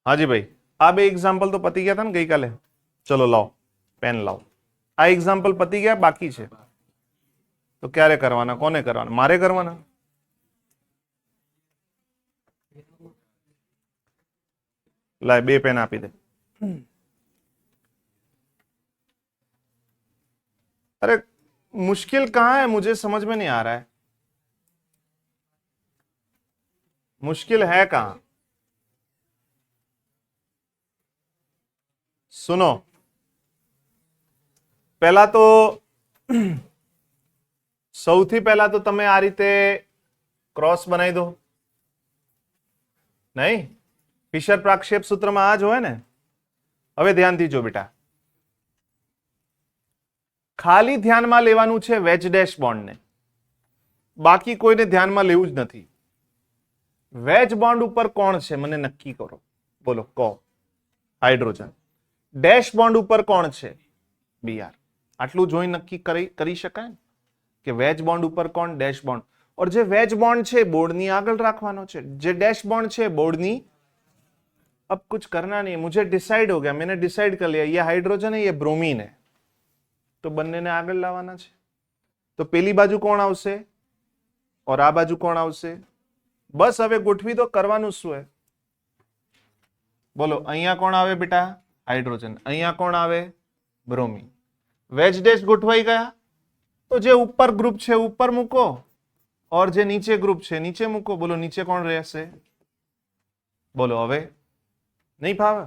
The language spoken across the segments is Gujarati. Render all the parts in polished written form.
હાજી ભાઈ, આ બે એક્ઝામ્પલ તો પતી ગયા હતા ને ગઈકાલે. ચલો લાવો પેન લાવો. આ એક્ઝામ્પલ પતી ગયા, બાકી છે. તો ક્યારે કરવાના, કોને કરવાના? મારે કરવાના. લાય બે પેન આપી દે. अरे मुश्किल कहाँ है, मुझे समझ में नहीं आ रहा है. मुश्किल है कहाँ? सुनो, पहला तो સૌથી પહેલા તો તમે આ રીતે ક્રોસ બનાવી દો. નહીં, ફિશર પ્રક્ષેપ સૂત્રમાં આ જ હોય ને. હવે ધ્યાનથી જો બેટા, ખાલી ધ્યાનમાં લેવાનું છે વેજ ડેશ બોન્ડને, બાકી કોઈને ધ્યાનમાં લેવું જ નથી. વેજ બોન્ડ ઉપર કોણ છે મને નક્કી કરો, બોલો કહો. હાઇડ્રોજન. ડેશ બોન્ડ ઉપર કોણ છે? બીઆર. આટલું જોઈ નક્કી કરી શકાય કે વેજ બોન્ડ ઉપર કોણ, ડેશ બોન્ડ. और જે વેજ બોન્ડ છે બોર્ડની આગળ રાખવાનો છે, જે ડैश बॉन्ड છે બોर्डनी. अब कुछ करना नहीं है, मुझे डिसाइड हो गया, मैंने डिसाइड कर लिया ये हाइड्रोजन है ये ब्रोमीन है, तो બંને ને આગળ લાવવાના છે. તો પેલી બાજુ કોણ આવશે और આ બાજુ કોણ આવશે? બસ હવે ગોઠવી દો, કરવાનું શું है બોલો. અહીંયા કોણ આવે બેટા? હાઇડ્રોજન. અહીંયા કોણ આવે? બ્રોમીન. વેજ ડેશ ગોઠવાઈ ગયા. તો જે ઉપર ગ્રુપ છે ઉપર મૂકો, और જે નીચે ગ્રુપ છે નીચે મૂકો. બોલો નીચે કોણ રહેશે? બોલો હવે નહીં ફાવે.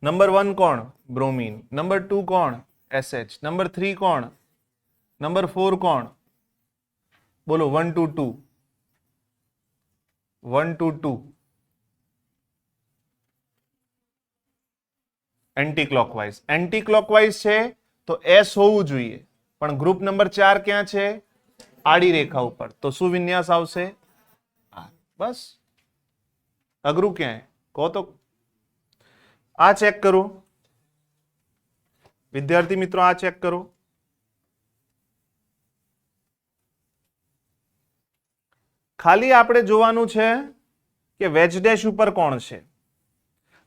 નંબર 1 કોણ? બ્રોમીન. નંબર 2 કોણ? એસએચ. નંબર 3 કોણ? નંબર 4 કોણ? બોલો 1 2 2 1 2 2 એન્ટી ક્લોકવાઇઝ. એન્ટી ક્લોકવાઇઝ છે તો એસ હોવું જોઈએ, પણ ગ્રુપ નંબર 4 ક્યાં છે? આડી રેખા ઉપર. તો શું વિન્યાસ આવશે? બસ અઘરું ક્યાં કહો તો. આ ચેક કરો વિદ્યાર્થી મિત્રો, આ ચેક કરો. ખાલી આપણે જોવાનું છે કે વેજ ડેશ ઉપર કોણ છે.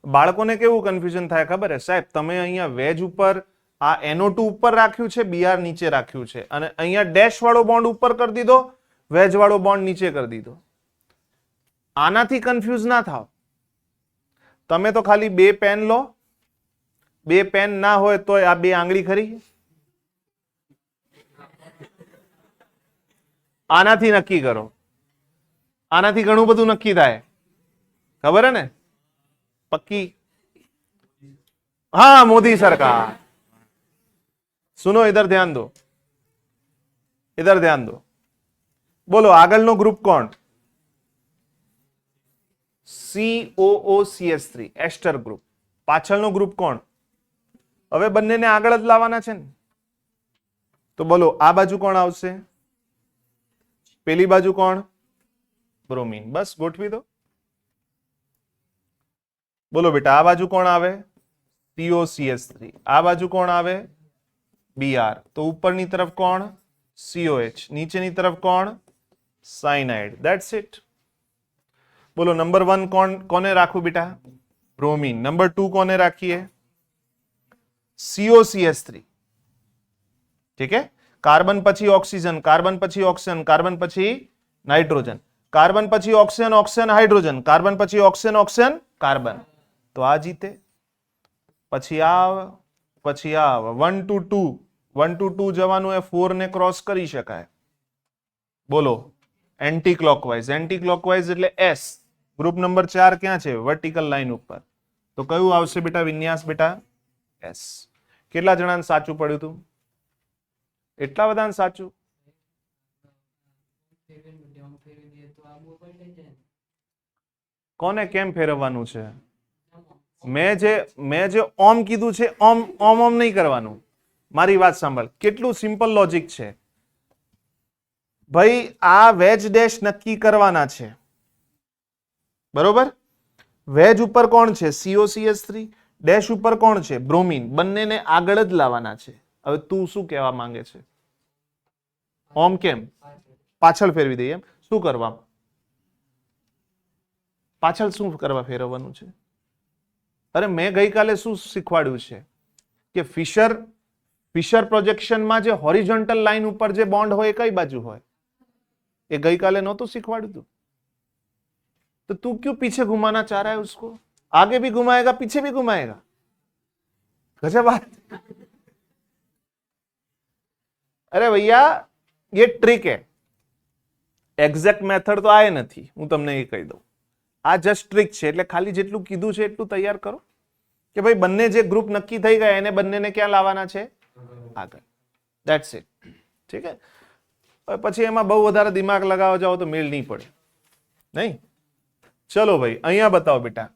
બાળકોને કેવું કન્ફ્યુઝન થાય ખબર હે સાહેબ, તમે અહીંયા વેજ ઉપર આ NO2 ઉપર રાખ્યું છે, બીઆર નીચે રાખ્યું છે, અને અહીંયા ડેશ વાળો બોન્ડ ઉપર કરી દીધો, વેજ વાળો બોન્ડ નીચે કરી દીધો. આનાથી કન્ફ્યુઝ ના થાવ. તમે તો ખાલી બે પેન લો, બે પેન ના હોય તો આ બે આંગળી ખરી, આનાથી નક્કી કરો. આનાથી ઘણું બધું નક્કી થાય, ખબર હે ને? पक्की. हाँ मोदी सरकार. सुनो इधर ध्यान दो, इधर ध्यान दो. बोलो આગળનો ગ્રુપ કોણ? COOCH3 એસ્ટર ગ્રુપ. પાછળનો ગ્રુપ કોણ? હવે બંનેને આગળ જ લાવવાના છે ને. તો બોલો આ બાજુ કોણ આવશે? પેલી બાજુ કોણ? બ્રોમીન. બસ ગોઠવી દો. બોલો બેટા આ બાજુ કોણ આવે? COCH3. આ બાજુ કોણ આવે? BR. તો ઉપરની તરફ કોણ? COH. નીચેની તરફ કોણ? સાયનાઇડ. That's it. બોલો નંબર 1 કોને રાખું બેટા? બ્રોમીન. નંબર 2 કોને રાખીએ? COCH3. ઠીક है. કાર્બન પછી ઓક્સિજન, કાર્બન પછી ઓક્સિજન, કાર્બન પછી નાઇટ્રોજન, કાર્બન પછી ઓક્સિજન, ઓક્સિજન હાઇડ્રોજન, કાર્બન પછી ઓક્સિજન, ઓક્સિજન કાર્બન. તો આ જીતે. પછી આ આવે, પછી આ આવે. 1 to 2 1 to 2 જવાનું એ 4 ને ક્રોસ કરી શકાય. બોલો એન્ટી ક્લોકવાઇઝ. એન્ટી ક્લોકવાઇઝ એટલે S. ગ્રુપ નંબર 4 ક્યાં છે? વર્ટિકલ લાઈન ઉપર. તો કયું આવશે બેટા વિન્યાસ? બેટા S. કેટલા જણાને સાચું પડ્યું હતું? એટલા બધાને સાચું? કોને કેમ ફેરવવાનું છે? મેં જે ઓમ કીધું છે ઓમ ઓમ ઓમ નહીં કરવાનું. મારી વાત સાંભળ, કેટલું સિમ્પલ લોજિક છે ભાઈ. આ વેજ ડેશ નક્કી કરવાના છે, બરોબર? વેજ ઉપર કોણ છે? COCH3. ડેશ ઉપર કોણ છે? બ્રોમીન. બંનેને આગળ જ લાવવાના છે. હવે તું શું કહેવા માંગે છે? ઓમ કેમ પાછળ ફેરવી દઈએ એમ? શું કરવા? પાછળ શું કરવા ફેરવવાનું છે? અરે મેં ગઈકાલે શું શીખવાડ્યું છે કે ફિશર પ્રોજેક્શનમાં જે હોરિઝોન્ટલ લાઈન ઉપર જે બોન્ડ હોય એ કઈ બાજુ હોય? એ ગઈકાલે નહોતું શીખવાડ્યું તું? तो तू क्यों पीछे घुमाना चाह रहा है उसको? आगे भी घुमाएगा, पीछे भी घुमाएगा। गजब बात। अरे भैया ये ट्रिक है, એક્ઝેક્ટ મેથડ તો આ નથી, હું તમને એ કહી દઉં. આ જસ્ટ ટ્રિક છે, એટલે ખાલી જેટલું કીધું છે એટલું તૈયાર કરો કે ભાઈ બંને જે ગ્રુપ નક્કી થઈ ગયા એને બંનેને ક્યાં લાવવાના છે? આગળ. That's it. ઠીક છે. પછી એમાં બહુ વધારે દિમાગ લગાવવા જાઓ તો મેળ નહીં પડે. નહીં? ચલો ભાઈ અહીંયા બતાવો બેટા.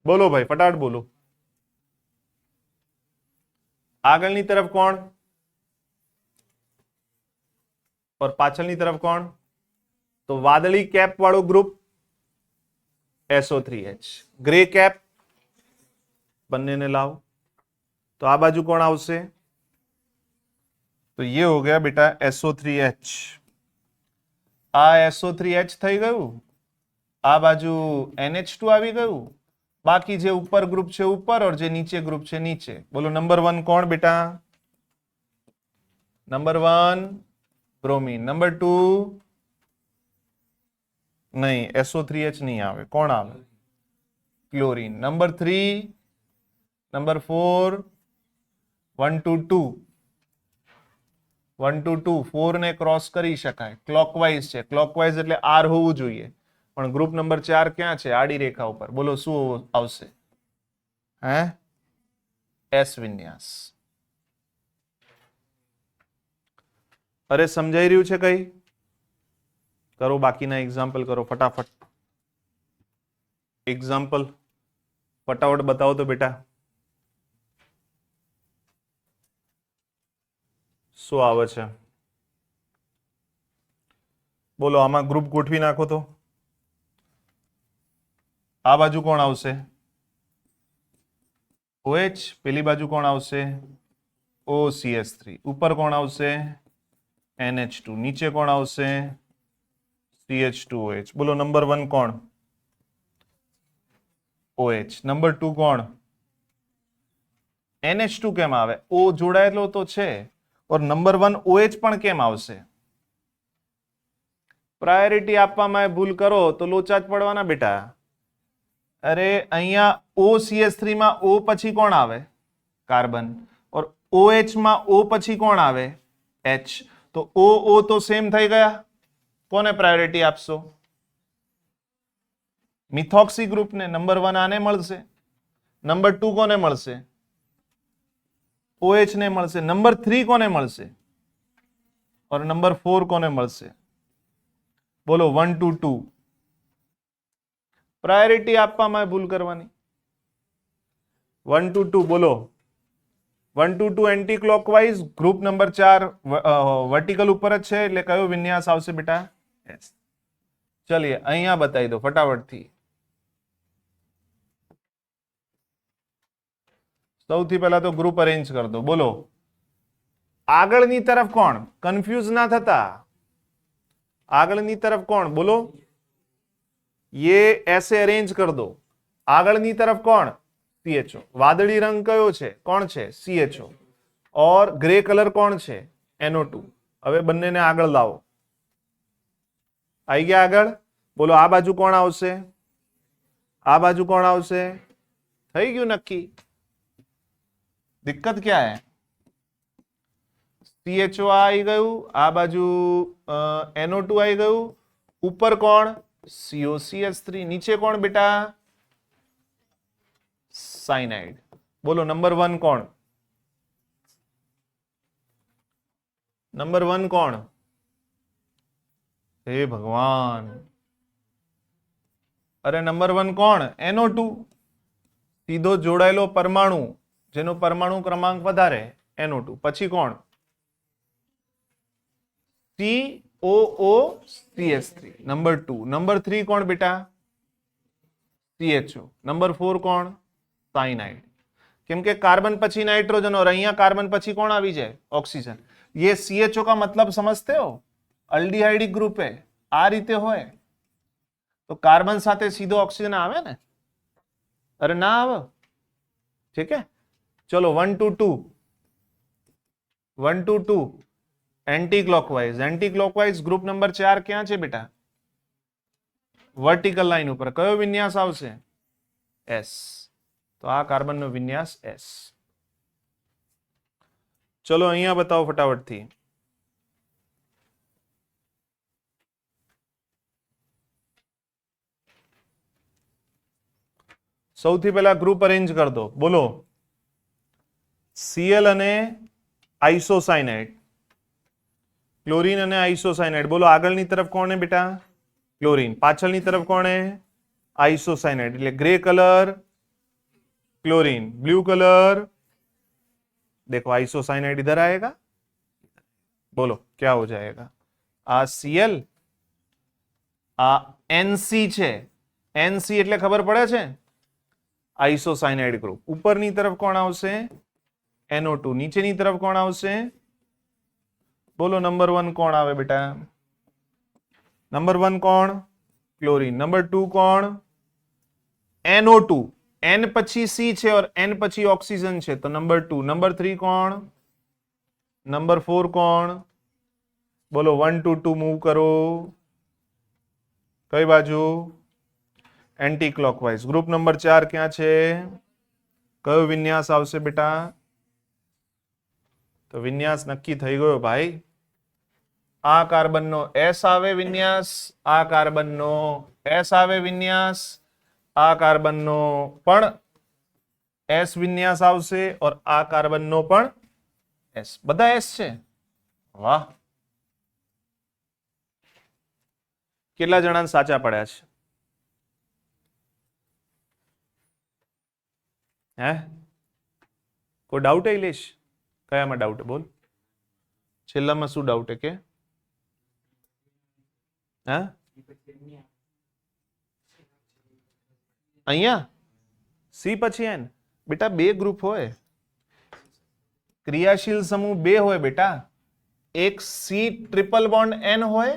બોલો ભાઈ ફટાફટ બોલો. આગળની તરફ કોણ और પાછળની તરફ કોણ? તો વાદળી કેપ વાળો ગ્રુપ SO3H, ગ્રે કેપ બંનેને લાવો. तो आ बाजू कौन आवશે? तो ये हो गया बेटा SO3H. आ SO3H થઈ ગયું, આ બાજુ NH2 આવી ગયું, બાકી જે ઉપર ગ્રુપ છે ઉપર और જે નીચે ગ્રુપ છે નીચે. બોલો નંબર 1 કોણ બેટા? Number 1 bromine. નંબર 2 નહીં, SO3H નહીં આવે. કોણ આવે? Chlorine. Number 3, number 4, 1 to 2, 1 to 2, 4 ને ક્રોસ કરી શકાય. ક્લોકવાઇઝ છે, ક્લોકવાઇઝ એટલે R હોવું જોઈએ, પણ ગ્રુપ નંબર 4 ક્યાં છે? આડી રેખા ઉપર. બોલો શું આવશે? હે? S વિન્યાસ. અરે સમજાઈ રહ્યું છે કઈ? કરો બાકીના એક્ઝામ્પલ કરો ફટાફટ. એક્ઝામ્પલ ફટાફટ બતાવો તો બેટા. શું આવે છે? બોલો આમાં ગ્રુપ ગોઠવી નાખો તો. આ બાજુ કોણ આવશે? OH. પેલી બાજુ કોણ આવશે? OCH3. ઉપર કોણ આવશે? NH2. નીચે કોણ આવશે? CH2OH. બોલો નંબર 1 કોણ? OH. નંબર 2 કોણ? NH2 કેમ આવે? O જોડાયેલો તો છે, और નંબર 1 OH પણ કેમ આવશે? પ્રાયોરિટી આપવામાં ભૂલ કરો તો લોચા જ પડવાના બેટા. અરે અહીંયા OCH3 માં O પછી કોણ આવે? કાર્બન. और OH માં O પછી કોણ આવે? H. તો O તો સેમ થઈ ગયા. કોને પ્રાયોરિટી આપશો? મિથોક્સી ગ્રુપને. નંબર 1 આને મળશે. નંબર 2 કોને મળશે? OH ને મળશે. નંબર 3 કોને મળશે? और નંબર 4 કોને મળશે? બોલો 1 to 2. પ્રાયોરિટી આપવામાં ભૂલ કરવાની. 1 to 2 બોલો. 1 to 2 anti clockwise. Group number 4 vertical ઉપર જ છે, એટલે કયો વિન્યાસ આવશે બેટા? S. ચલિए અહીંયા બતાવી દો ફટાફટથી. સૌથી પહેલા તો ગ્રુપ અરેન્જ કર દો. બોલો આગળની તરફ કોણ? કન્ફ્યુઝ ના થતા. આગળની તરફ કોણ? બોલો. ये ऐसे अरेंज कर दो. આગળની તરફ કોણ? CHO. વાદળી રંગ કયો છે? કોણ છે? CHO. और ગ્રે કલર કોણ છે? NO2. હવે બંનેને આગળ લાવો. આવી ગયા આગળ. બોલો આ બાજુ કોણ આવશે? આ બાજુ કોણ આવશે? થઈ ગયું નક્કી. દિક્કત ક્યાં હે? CHO આવી ગયું, આ બાજુ NO2 આવી ગયું, ઉપર કોણ? COCH3. નીચે કોણ બેટા? સાયનાઇડ. બોલો નંબર 1 કોણ? નંબર 1 કોણ? હે ભગવાન. અરે નંબર 1 કોણ? NO2. સીધો જોડાયેલો પરમાણુ, જેનો પરમાણુ ક્રમાંક વધારે, NO2. પછી કોણ? COOCH3. નંબર 2. નંબર 3 કોણ બેટા? CHO. નંબર 4 કોણ? સાયનાઇડ. કેમ કે કાર્બन પછી नाइट्रोजन और અહીંયા કાર્બન પછી કોણ આવી જાય? ઓક્સિજન. ये CHO का मतलब समझते हो? अल्डिहाइडिक ग्रुप है. આ રીતે હોય તો કાર્બન સાથે સીધો ઓક્સિજન આવે ને? અરે ના આવે. ઠીક है, चलो 1 to 2 1 to 2 anti clockwise group number 4 ક્યાં છે બેટા? વર્ટિકલ લાઈન ઉપર. કયો વિન્યાસ આવશે? S. તો આ કાર્બન નો વિન્યાસ S. ચલો અહીંયા બતાવો ફટાફટથી. સૌથી પહેલા ગ્રુપ અરેન્જ કર દો. બોલો Cl અને આઇસોસાયનાઇડ, ક્લોરીન અને આઇસોસાયનાઇડ. બોલો આગળની તરફ કોણ है બેટા? क्लोरीन. પાછળની તરફ કોણ है? आइसोसाइनाइड. એટલે grey colour chlorine, blue colour देखो आइसोसाइनाइड इधर आएगा. बोलो क्या हो जाएगा? आ Cl, आ NC છે. NC એટલે ખબર પડે છે? આइसोसाइनाइड ગ્રુપ. ઉપરની તરફ કોણ આવશે? NO2. નીચેની તરફ કોણ આવશે? બોલો નંબર 1 કોણ આવે બેટા? नंबर 1 कौन? क्लोरीन. नंबर 2 कौन? NO2. N પછી C છે और N પછી ऑक्सीजन છે तो नंबर 2. नंबर 3 कौन? नंबर 4 कौन? बोलो 1 to 2 मूव करो. કઈ બાજુ? Anti clockwise. ગ્રુપ નંબર 4 ક્યાં છે? કયો વિન્યાસ આવશે બેટા? તો વિન્યાસ નક્કી થઈ ગયો ભાઈ. આ કાર્બન નો S આવે વિન્યાસ, આ કાર્બન નો S આવે વિન્યાસ, આ કાર્બન નો પણ S વિન્યાસ આવશે और આ કાર્બન નો પણ S. બધા S છે. વાહ, કેટલા જણા સાચા પડ્યા છે? હે કોઈ ડાઉટ ઇલેશ? કયામાં ડાઉટ? બોલ છેલ્લામાં શું ડાઉટ કે? હા અહીંયા C પછી N. બેટા બે ગ્રુપ હોય, ક્રિયાશીલ સમૂહ બે હોય બેટા. એક C ટ્રિપલ બોન્ડ N હોય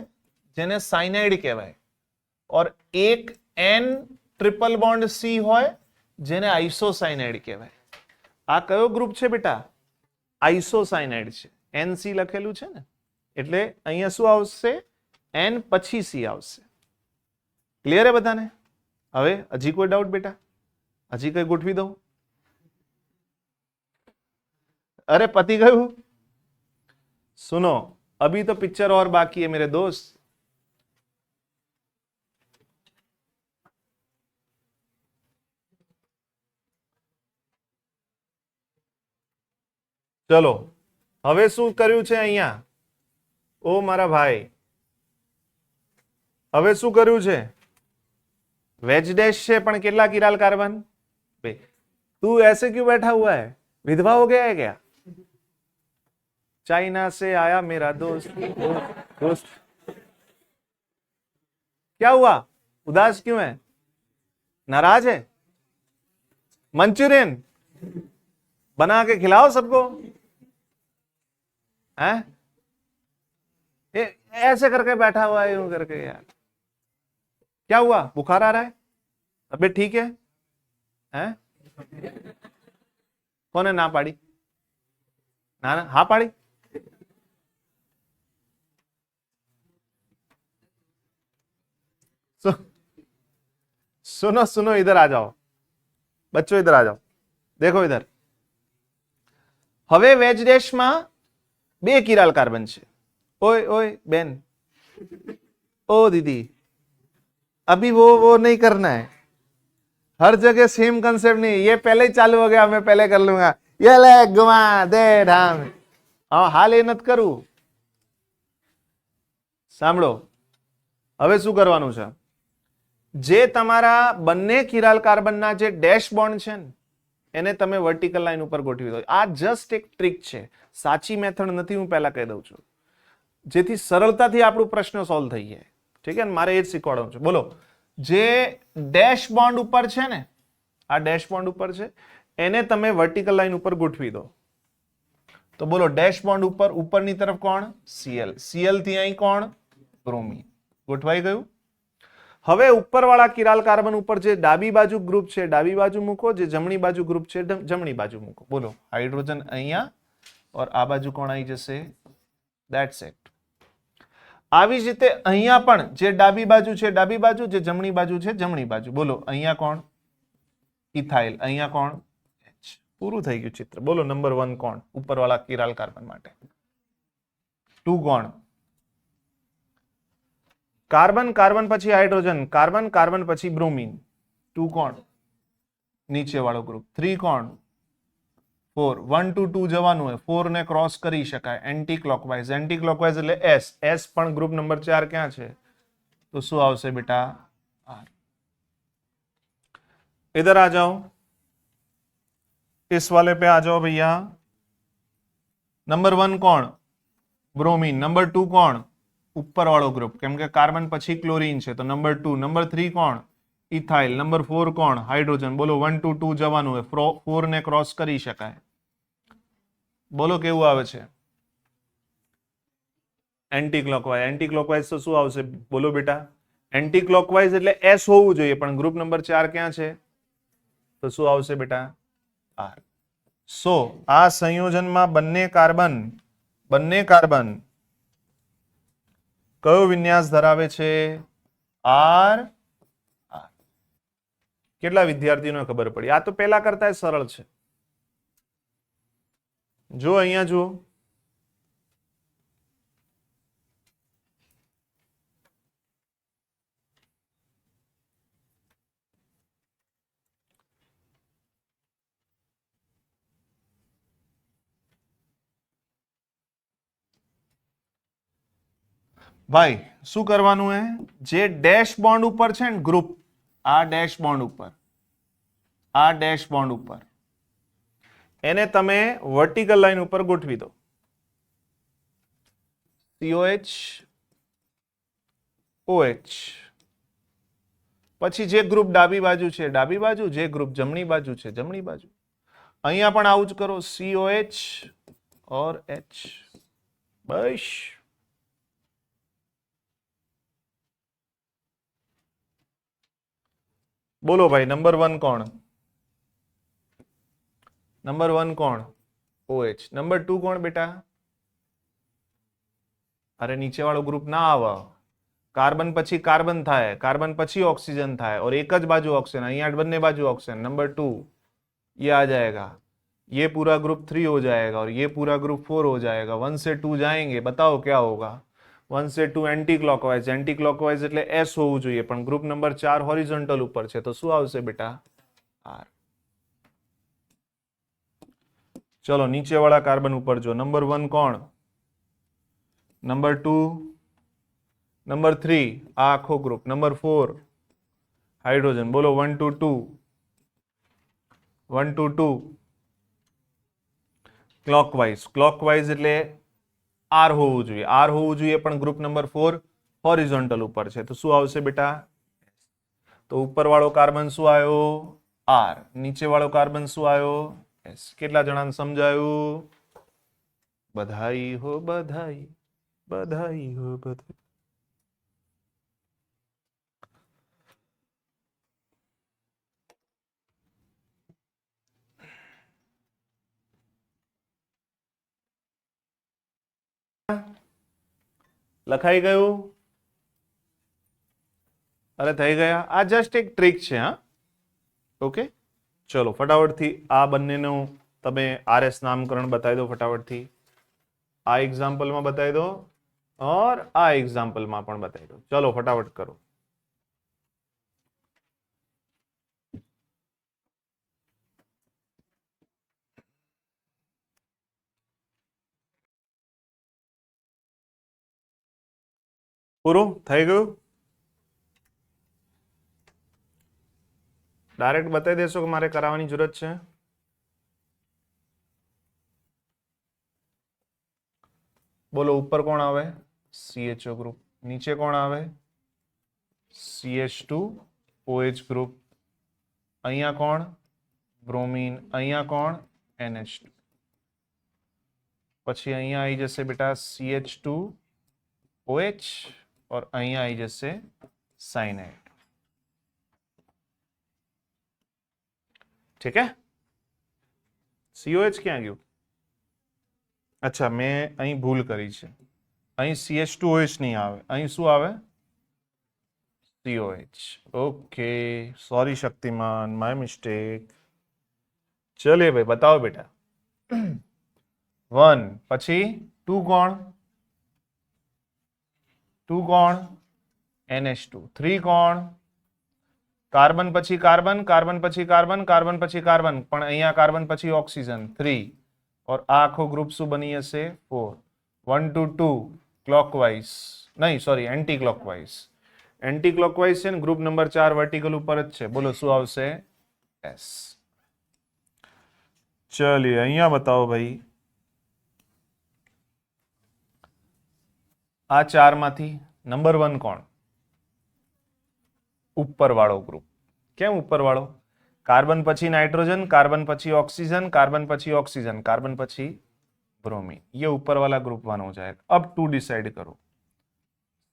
જેને સાયનાઇડ કહેવાય, और એક N ટ્રિપલ બોન્ડ C હોય જેને આઇસોસાયનાઇડ કહેવાય. આ કયો ગ્રુપ છે બેટા? આઇસોસાયનાઇડ છે. NC લખેલું છે ને, એટલે અહીંયા શું આવશે? N પછી C આવશે. ક્લિયર है બધાને? હવે હજી કોઈ ડાઉટ બેટા? હજી કઈ ગોઠવી દઉં? अरे पति गયું. सुनो अभी तो पिक्चर और बाकी है मेरे दोस्त. ચલો હવે શું કર્યું છે અહીંયા? ઓ મારા ભાઈ, હવે શું કર્યું છે? वेज डैश છે પણ કેટલા કિરાલ કાર્બન? तू ऐसे क्यों बैठा हुआ है? विधवा हो गया है क्या? चाइना से आया मेरा दोस्त. क्या हुआ? उदास क्यों है? नाराज है? मंचूरियन बना के खिलाओ सबको. हैं? ऐसे करके बैठा हुआ है यूं करके. यार क्या हुआ? बुखार आ रहा है? तबीयत ठीक है? हैं? કોને ના પાડી? ના ના હા પાડી. सुनो सुनो इधर आ जाओ बच्चों, इधर आ जाओ. देखो इधर. હવે વેજ ડેશ માં બે કિરાલ કાર્બન છે. ओए ओए बेन, ओ दीदी, अभी वो नहीं करना है. हर जगह सेम कंसेप्ट नहीं. ये पहले ही चालू हो गया, मैं पहले कर लूंगा. ये ले घुमा दे ढाम. हाँ हाल એ નથી કરવું. સાંભળો હવે શું કરવાનું છે? જે તમારા બંને કિરાલ કાર્બનના જે ડેશ બોન્ડ છે ને એને તમે વર્ટિકલ લાઈન ઉપર ગોઠવી દો. આ જસ્ટ એક ટ્રીક છે, સાચી મેથડ નથી. હું પહેલા કહી દઉં છું જેથી સરળતાથી આપણો પ્રશ્ન સોલ્વ થઈ જાય. ઠીક છે ને? મારે એ જ શીખવાડવાનું છે. બોલો જે ડેશ બોન્ડ ઉપર છે ને, આ ડેશ બોન્ડ ઉપર છે એને તમે વર્ટિકલ લાઈન ઉપર ગોઠવી દો તો બોલો ડેશ બોન્ડ ઉપર ઉપરની તરફ કોણ? Cl. Cl થી અહીં કોણ? બ્રોમિન. ગોઠવાઈ ગયું. હવે ઉપરવાળા કિરાલ કાર્બન ઉપર જે ડાબી બાજુ ગ્રુપ છે ડાબી બાજુ મૂકો, જે જમણી બાજુ ગ્રુપ છે જમણી બાજુ મૂકો. બોલો હાઇડ્રોજન અહીંયા और આ બાજુ કોણ આવી જશે? That's it. આવી જ રીતે અહીંયા પણ જે ડાબી બાજુ છે ડાબી બાજુ, જે જમણી બાજુ છે જમણી બાજુ. બોલો અહીંયા કોણ? ઇથાઇલ. અહીંયા કોણ? H. પૂરું થઈ ગયું ચિત્ર. બોલો નંબર 1 કોણ ઉપરવાળા કિરાલ કાર્બન માટે? 2 કોણ? કાર્બન કાર્બન પછી હાઇડ્રોજન, કાર્બન કાર્બન પછી બ્રોમિન. 2 કોણ? નીચે વાળો ગ્રુપ. 3 કોણ? 4. 1 to 2 જવાનું હોય, 4 ને ક્રોસ કરી શકાય એન્ટી ક્લોકવાઇઝ. એન્ટી ક્લોકવાઇઝ એટલે S. S પણ ગ્રુપ નંબર 4 ક્યાં છે? તો શું આવશે બેટા? R. इधर आ जाओ, इस वाले पे आ जाओ भैया. नंबर 1 કોણ? બ્રોમિન. નંબર 2 કોણ? ઉપર વાળો ગ્રુપ, કેમ કે કાર્બન પછી ક્લોરીન છે તો નંબર 2. નંબર 3 કોણ? ઇથાઇલ. નંબર 4 કોણ? હાઇડ્રોજન. બોલો 1 to 2 જવાનું હોય, 4 ને ક્રોસ કરી શકાય. બોલો કેવું આવે છે? Anti clockwise. એન્ટી ક્લોકવાઇઝ તો શું આવશે? બોલો બેટા. એન્ટી ક્લોકવાઇઝ એટલે S હોવું જોઈએ, પણ ગ્રુપ નંબર 4 ક્યાં છે? તો શું આવશે બેટા? R. સો આ સંયોજનમાં બંને કાર્બન કયો વિન્યાસ ધરાવે છે? R. કેટલા વિદ્યાર્થીઓને ખબર પડી? આ તો પહેલા કરતા સરળ છે. જો અહીંયા જુઓ, ભાઈ શું કરવાનું હે? જે ડેશ બોન્ડ ઉપર છે ને ગ્રુપ, આ ડેશ બોન્ડ ઉપર એને તમે વર્ટિકલ લાઈન ઉપર ગોઠવી દો. COH OH. પછી જે ગ્રુપ ડાબી બાજુ છે ડાબી બાજુ, જે ગ્રુપ જમણી બાજુ છે જમણી બાજુ. અહીંયા પણ આવું જ કરો, COH और H. બસ. બોલો ભાઈ નંબર 1 કોણ? નંબર 1 કોણ? OH. નંબર 2 કોણ બેટા? અરે નીચે વાળો ગ્રુપ ના આવે. કાર્બન પછી કાર્બન થાય, કાર્બન પછી ऑक्सीजन થાય और एक જ बाजू ऑक्सीजन. અહીંયા બંને बाजू ऑक्सीजन. नंबर 2 ये आ जाएगा, ये पूरा ग्रुप 3 हो जाएगा और ये पूरा ग्रुप 4 हो जाएगा. 1 से 2 जाएंगे, बताओ क्या होगा? 1 से 2 एंटी क्लॉकवाइज. एंटी क्लॉकवाइज એટલે S હોવું જોઈએ, પણ ગ્રુપ નંબર 4 હોરિઝોન્ટલ ઉપર છે તો શું આવશે બેટા? R. ચલો નીચે વાળા કાર્બન ઉપર જો. નંબર 1 કોણ? નંબર 2, નંબર 3 આ આખો ગ્રુપ, નંબર 4 હાઇડ્રોજન. બોલો 1 to 2 ક્લોકવાઇઝ. ક્લોકવાઇઝ એટલે R હોવું જોઈએ. R હોવું જોઈએ, પણ ગ્રુપ નંબર 4 હોરિઝોન્ટલ ઉપર છે તો શું આવશે બેટા? તો ઉપર વાળો કાર્બન શું આવ્યો? R. નીચે વાળો કાર્બન શું આવ્યો? S. કેટલા જણાને સમજાયું? બધાઈ હો બધાઈ, બધાઈ હો બધાઈ. લખાઈ ગયું? અરે થઈ ગયા. આ જસ્ટ એક ટ્રીક છે. હા, ઓકે. ચલો ફટાફટથી આ બંનેનું તમે RS નામકરણ બતાવી દો ફટાફટથી. આ એક્ઝામ્પલમાં બતાવી દો और આ એક્ઝામ્પલમાં પણ બતાવી દો. ચલો ફટાફટ કરો. પૂરું થઈ ગયું? ડાયરેક્ટ બતાવી દેશો કે મારે કરાવવાની જરૂરત છે? બોલો ઉપર કોણ આવે? CHO group. નીચે કોણ આવે? CH2 OH group. અહીંયા કોણ? ब्रोमीन, अहिया कौन NH2, પછી અહીંયા આવી જશે બેટા CH2OH और અહીંયા આવી જશે साइनाइड। ठीक है, COH ક્યાં ગયું? अच्छा मैं અહીં ભૂલ કરી છે, અહીં CH2OH नहीं આવે, અહીં શું આવે? COH। Okay sorry Shaktimaan, my mistake. चलिए भाई बताओ बेटा। 1 પછી 2 કોણ? 2 કોણ? NH2। 3 કોણ? કાર્બન પછી કાર્બન, કાર્બન પછી કાર્બન, કાર્બન પછી કાર્બન, પણ અહીંયા કાર્બન પછી ઓક્સિજન 3 और આ આખો ગ્રુપ શું બની હશે? 4। 1 to 2 ક્લોકવાઇઝ, નહીં sorry anti clockwise, anti clockwise છે ને ગ્રુપ નંબર 4 વર્ટિકલ ઉપર જ છે। બોલો શું આવશે? S। ચલિए અહીંયા બતાવો ભાઈ, આ 4 માંથી નંબર 1 કોણ? ઉપર વાળો ગ્રુપ। કેમ ઉપર વાળો? કાર્બન પછી नाइट्रोजन, कार्बन પછી ऑक्सीजन, कार्बन પછી ऑक्सीजन, कार्बन પછી ब्रोमीन, ये ऊपर वाला ग्रुप 1 हो जाएगा। अब 2 डिसाइड करो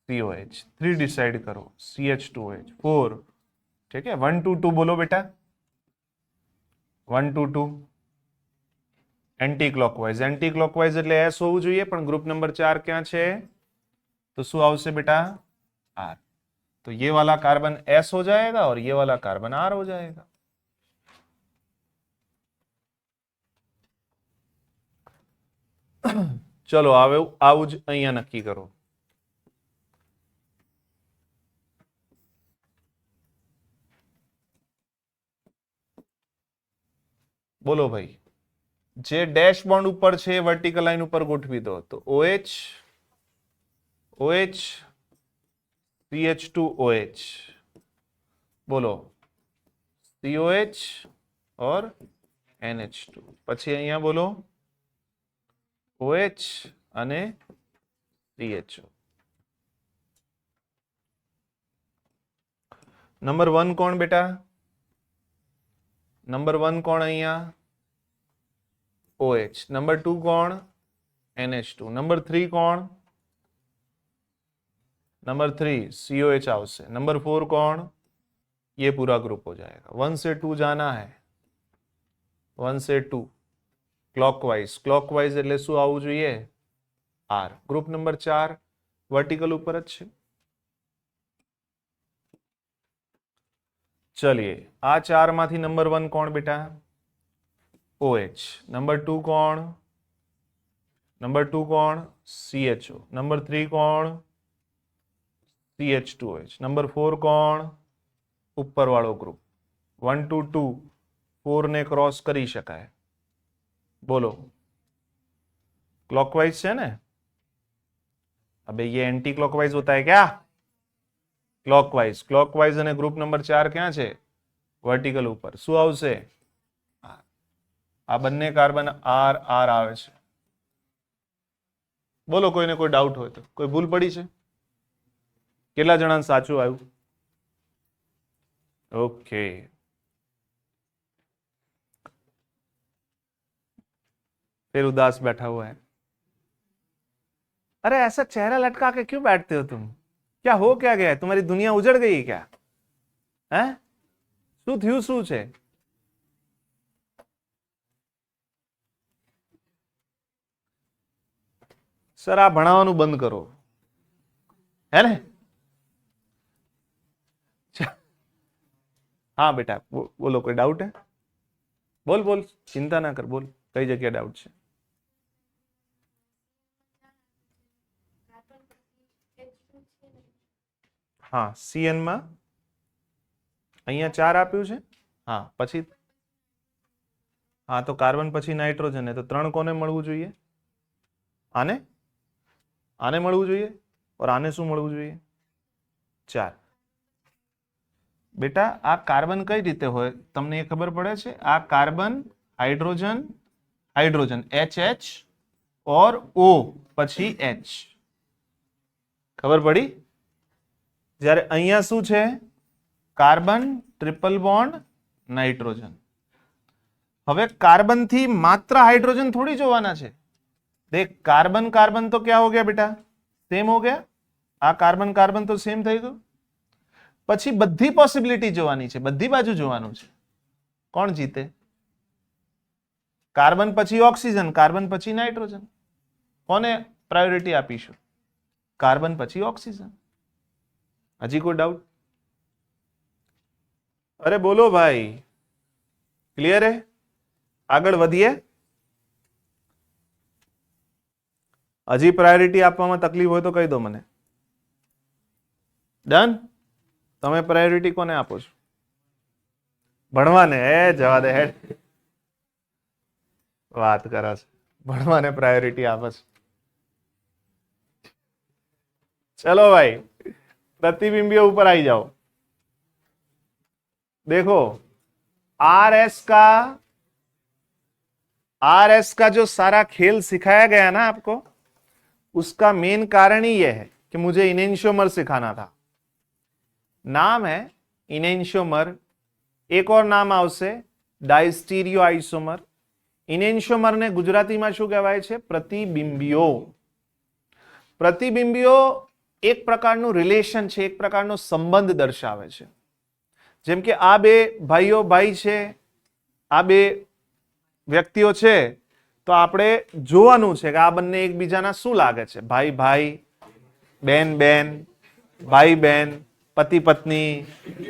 COH, 3 डिसाइड करो CH2OH, 4। ठीक है, 1 to 2 बोलो बेटा। 1 to 2 anti clockwise, anti clockwise એટલે S હોવું જોઈએ, પણ ગ્રુપ નંબર 4 ક્યાં છે? तो શું આવશે बेटा? R। तो ये वाला कार्बन S हो जाएगा और ये वाला कार्बन R हो जाएगा। चलो આવું જ અહીંયા નક્કી કરો। બોલો ભાઈ, જે ડેશ બોન્ડ ઉપર છે વર્ટિકલ લાઈન ઉપર ગોઠવી દો। તો OH OH CH2OH, બોલો COH और NH2, પછી અહીંયા બોલો OH અને CHO। નંબર 1 કોણ બેટા? નંબર 1 કોણ અહીંયા? OH। નંબર 2 કોણ? NH2। નંબર 3 કોણ? नंबर 3 COH આવશે। नंबर 4 कौन? ये पूरा ग्रुप हो जाएगा। 1 से 2 जाना है, 1 से 2 क्लॉकवाइज, क्लॉकवाइज એટલે શું આવવું જોઈએ? R। ગ્રુપ નંબર 4 વર્ટિકલ ઉપર જ છે। ચલિए આ 4 માંથી નંબર 1 કોણ બેટા? OH। નંબર 2 કોણ? નંબર 2 કોણ? CHO। નંબર 3 કોણ? CH2OH। नंबर 4 कौन? ऊपर वालों ग्रुप। 1 to 2 4 ने क्रॉस करी शकाय। बोलो क्लॉकवाइज है ना? अबे ये एंटी क्लॉकवाइज होता है क्या? क्लॉकवाइज, क्लॉकवाइज અને ગ્રુપ નંબર 4 ક્યાં છે? વર્ટિકલ ઉપર। શું આવશે? આ બંને કાર્બન R R આવે છે। બોલો કોઈને કોઈ ડાઉટ હોય તો, કોઈ ભૂલ પડી છે? કેટલા જણાને સાચું આવ્યું? ओके, फिर उदास बैठा हुआ है। अरे ऐसा चेहरा लटका के क्यों बैठते हो तुम? क्या हो क्या गया? तुम्हारी दुनिया उजड़ गई क्या? हैं? શું થયું? શું છે? સર આ ભણાવવાનું બંધ કરો, હે ને? हाँ बेटा बोलो, कोई डाउट है? बोल बोल, चिंता ना कर, बोल कई जगह डाउट है। हाँ CN માં અહીંયા 4 આપ્યું છે। હા પછી હા તો કાર્બન પછી નાઇટ્રોજન है, तो 3 કોને મળવું જોઈએ? આને આને મળવું જોઈએ और આને શું મળવું જોઈએ? 4। बेटा आ कार्बन कई रीते होय तमने ये खबर पड़े छे? आ कार्बन हाइड्रोजन हाइड्रोजन HH और O પછી H, ખબર પડી? જ્યારે અહીંયા શું છે? Carbon triple bond nitrogen. હવે कार्बन थी मात्र हाइड्रोजन थोड़ी जोवाना छे। देख कार्बन कार्बन तो क्या हो गया बेटा, सेम हो गया। आ कार्बन कार्बन तो सेम थई गयो। पछी बधी पॉसिबिलिटी जोवानी छे, बधी बाजू जोवानुं छे। कोण जीते? कार्बन पछी ऑक्सीजन, कार्बन पछी नाइट्रोजन। कोने प्रायोरिटी आपीशुं? कार्बन पछी ऑक्सीजन। हजी कोई डाउट? अरे बोलो भाई, क्लियर है? આગળ વધીએ। હજી પ્રાયોરિટી આપવામાં તકલીફ હોય તો કહી દો મને। ડન? તમે પ્રાયોરિટી કોને આપો છો? ભણવાને? જવા દે હેડ, વાત કરે છે, ભણવાને પ્રાયોરિટી આપે છે। चलो भाई प्रतिबिंबियों ऊपर आई जाओ। देखो आर एस का जो सारा खेल सिखाया गया ना आपको, उसका मेन कारण ही यह है कि मुझे इनेंशियोमर सिखाना था। नाम है इनेंशियोमर, एक और नाम आवशे डायस्टीरियो आइसोमर। इनेंशियोमर ने गुजराती में शू कहेवाय छे? प्रतिबिंबियो। प्रतिबिंबियो एक प्रकारનું रिलेशन छे, एक प्रकारનો संबंध दर्शावे छे। जेम के आ बे भाईओ भाई छे, आ बे व्यक्तिओ छे, तो आपणे जोवानुं छे के आ बंने एकबीजाना शुं लागे छे। भाई भाई, बेन बेन, भाई बहन, पति पत्नी,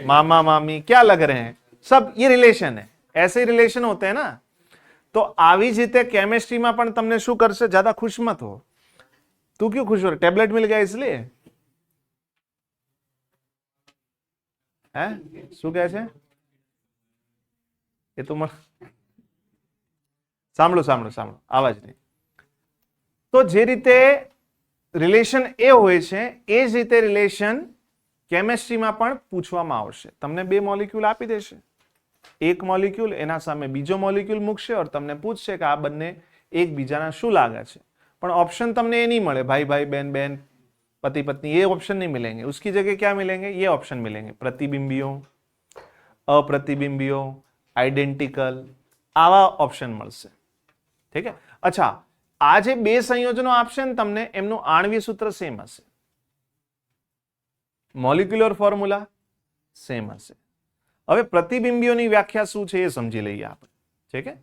मामा मामी, क्या लग रहे हैं, सब ये रिलेशन है। ऐसे ही रिलेशन होते हैं ना। तो आवी ज रीते केमिस्ट्री में पण तमने शुं करशे? ज्यादा खुश मत हो। तू क्यों खुश हो रहा? टैबलेट मिल गया इसलिए? है शू कहे छे? ये तो सांभळो सांभळो सांभळो, आवाज नहीं। तो जे रीते रिलेशन ए होय छे, ए ज रीते रिलेशन केमिस्ट्री में पण पूछवामां आवशे। तमने बे मॉलिक्यूल आपी देशे, एक मॉलिक्यूल एना सामे बीजो मॉलिक्यूल मूकशे और तमने पूछशे के आ बंने एकबीजाना शुं लागे छे। पण ऑप्शन तमने ये नहीं मिले, भाई भाई बहन बहन, पति पत्नी, ये ऑप्शन नहीं मिलेंगे। उसकी जगह क्या मिलेंगे? ये ऑप्शन मिलेंगे, प्रतिबिंबियों, अप्रतिबिंबियों, आइडेंटिकल, आवा ऑप्शन मळशे। ठीक है? अच्छा, आ जे बे संयोजनो आपशे ने तमने, एमनुं आणवीय सूत्र सेम हशे, मॉलिक्युलर फॉर्म्युला सेम हशे। हवे प्रतिबिंबियोनी व्याख्या शुं छे ए समजी लईए आपणे। ठीक है?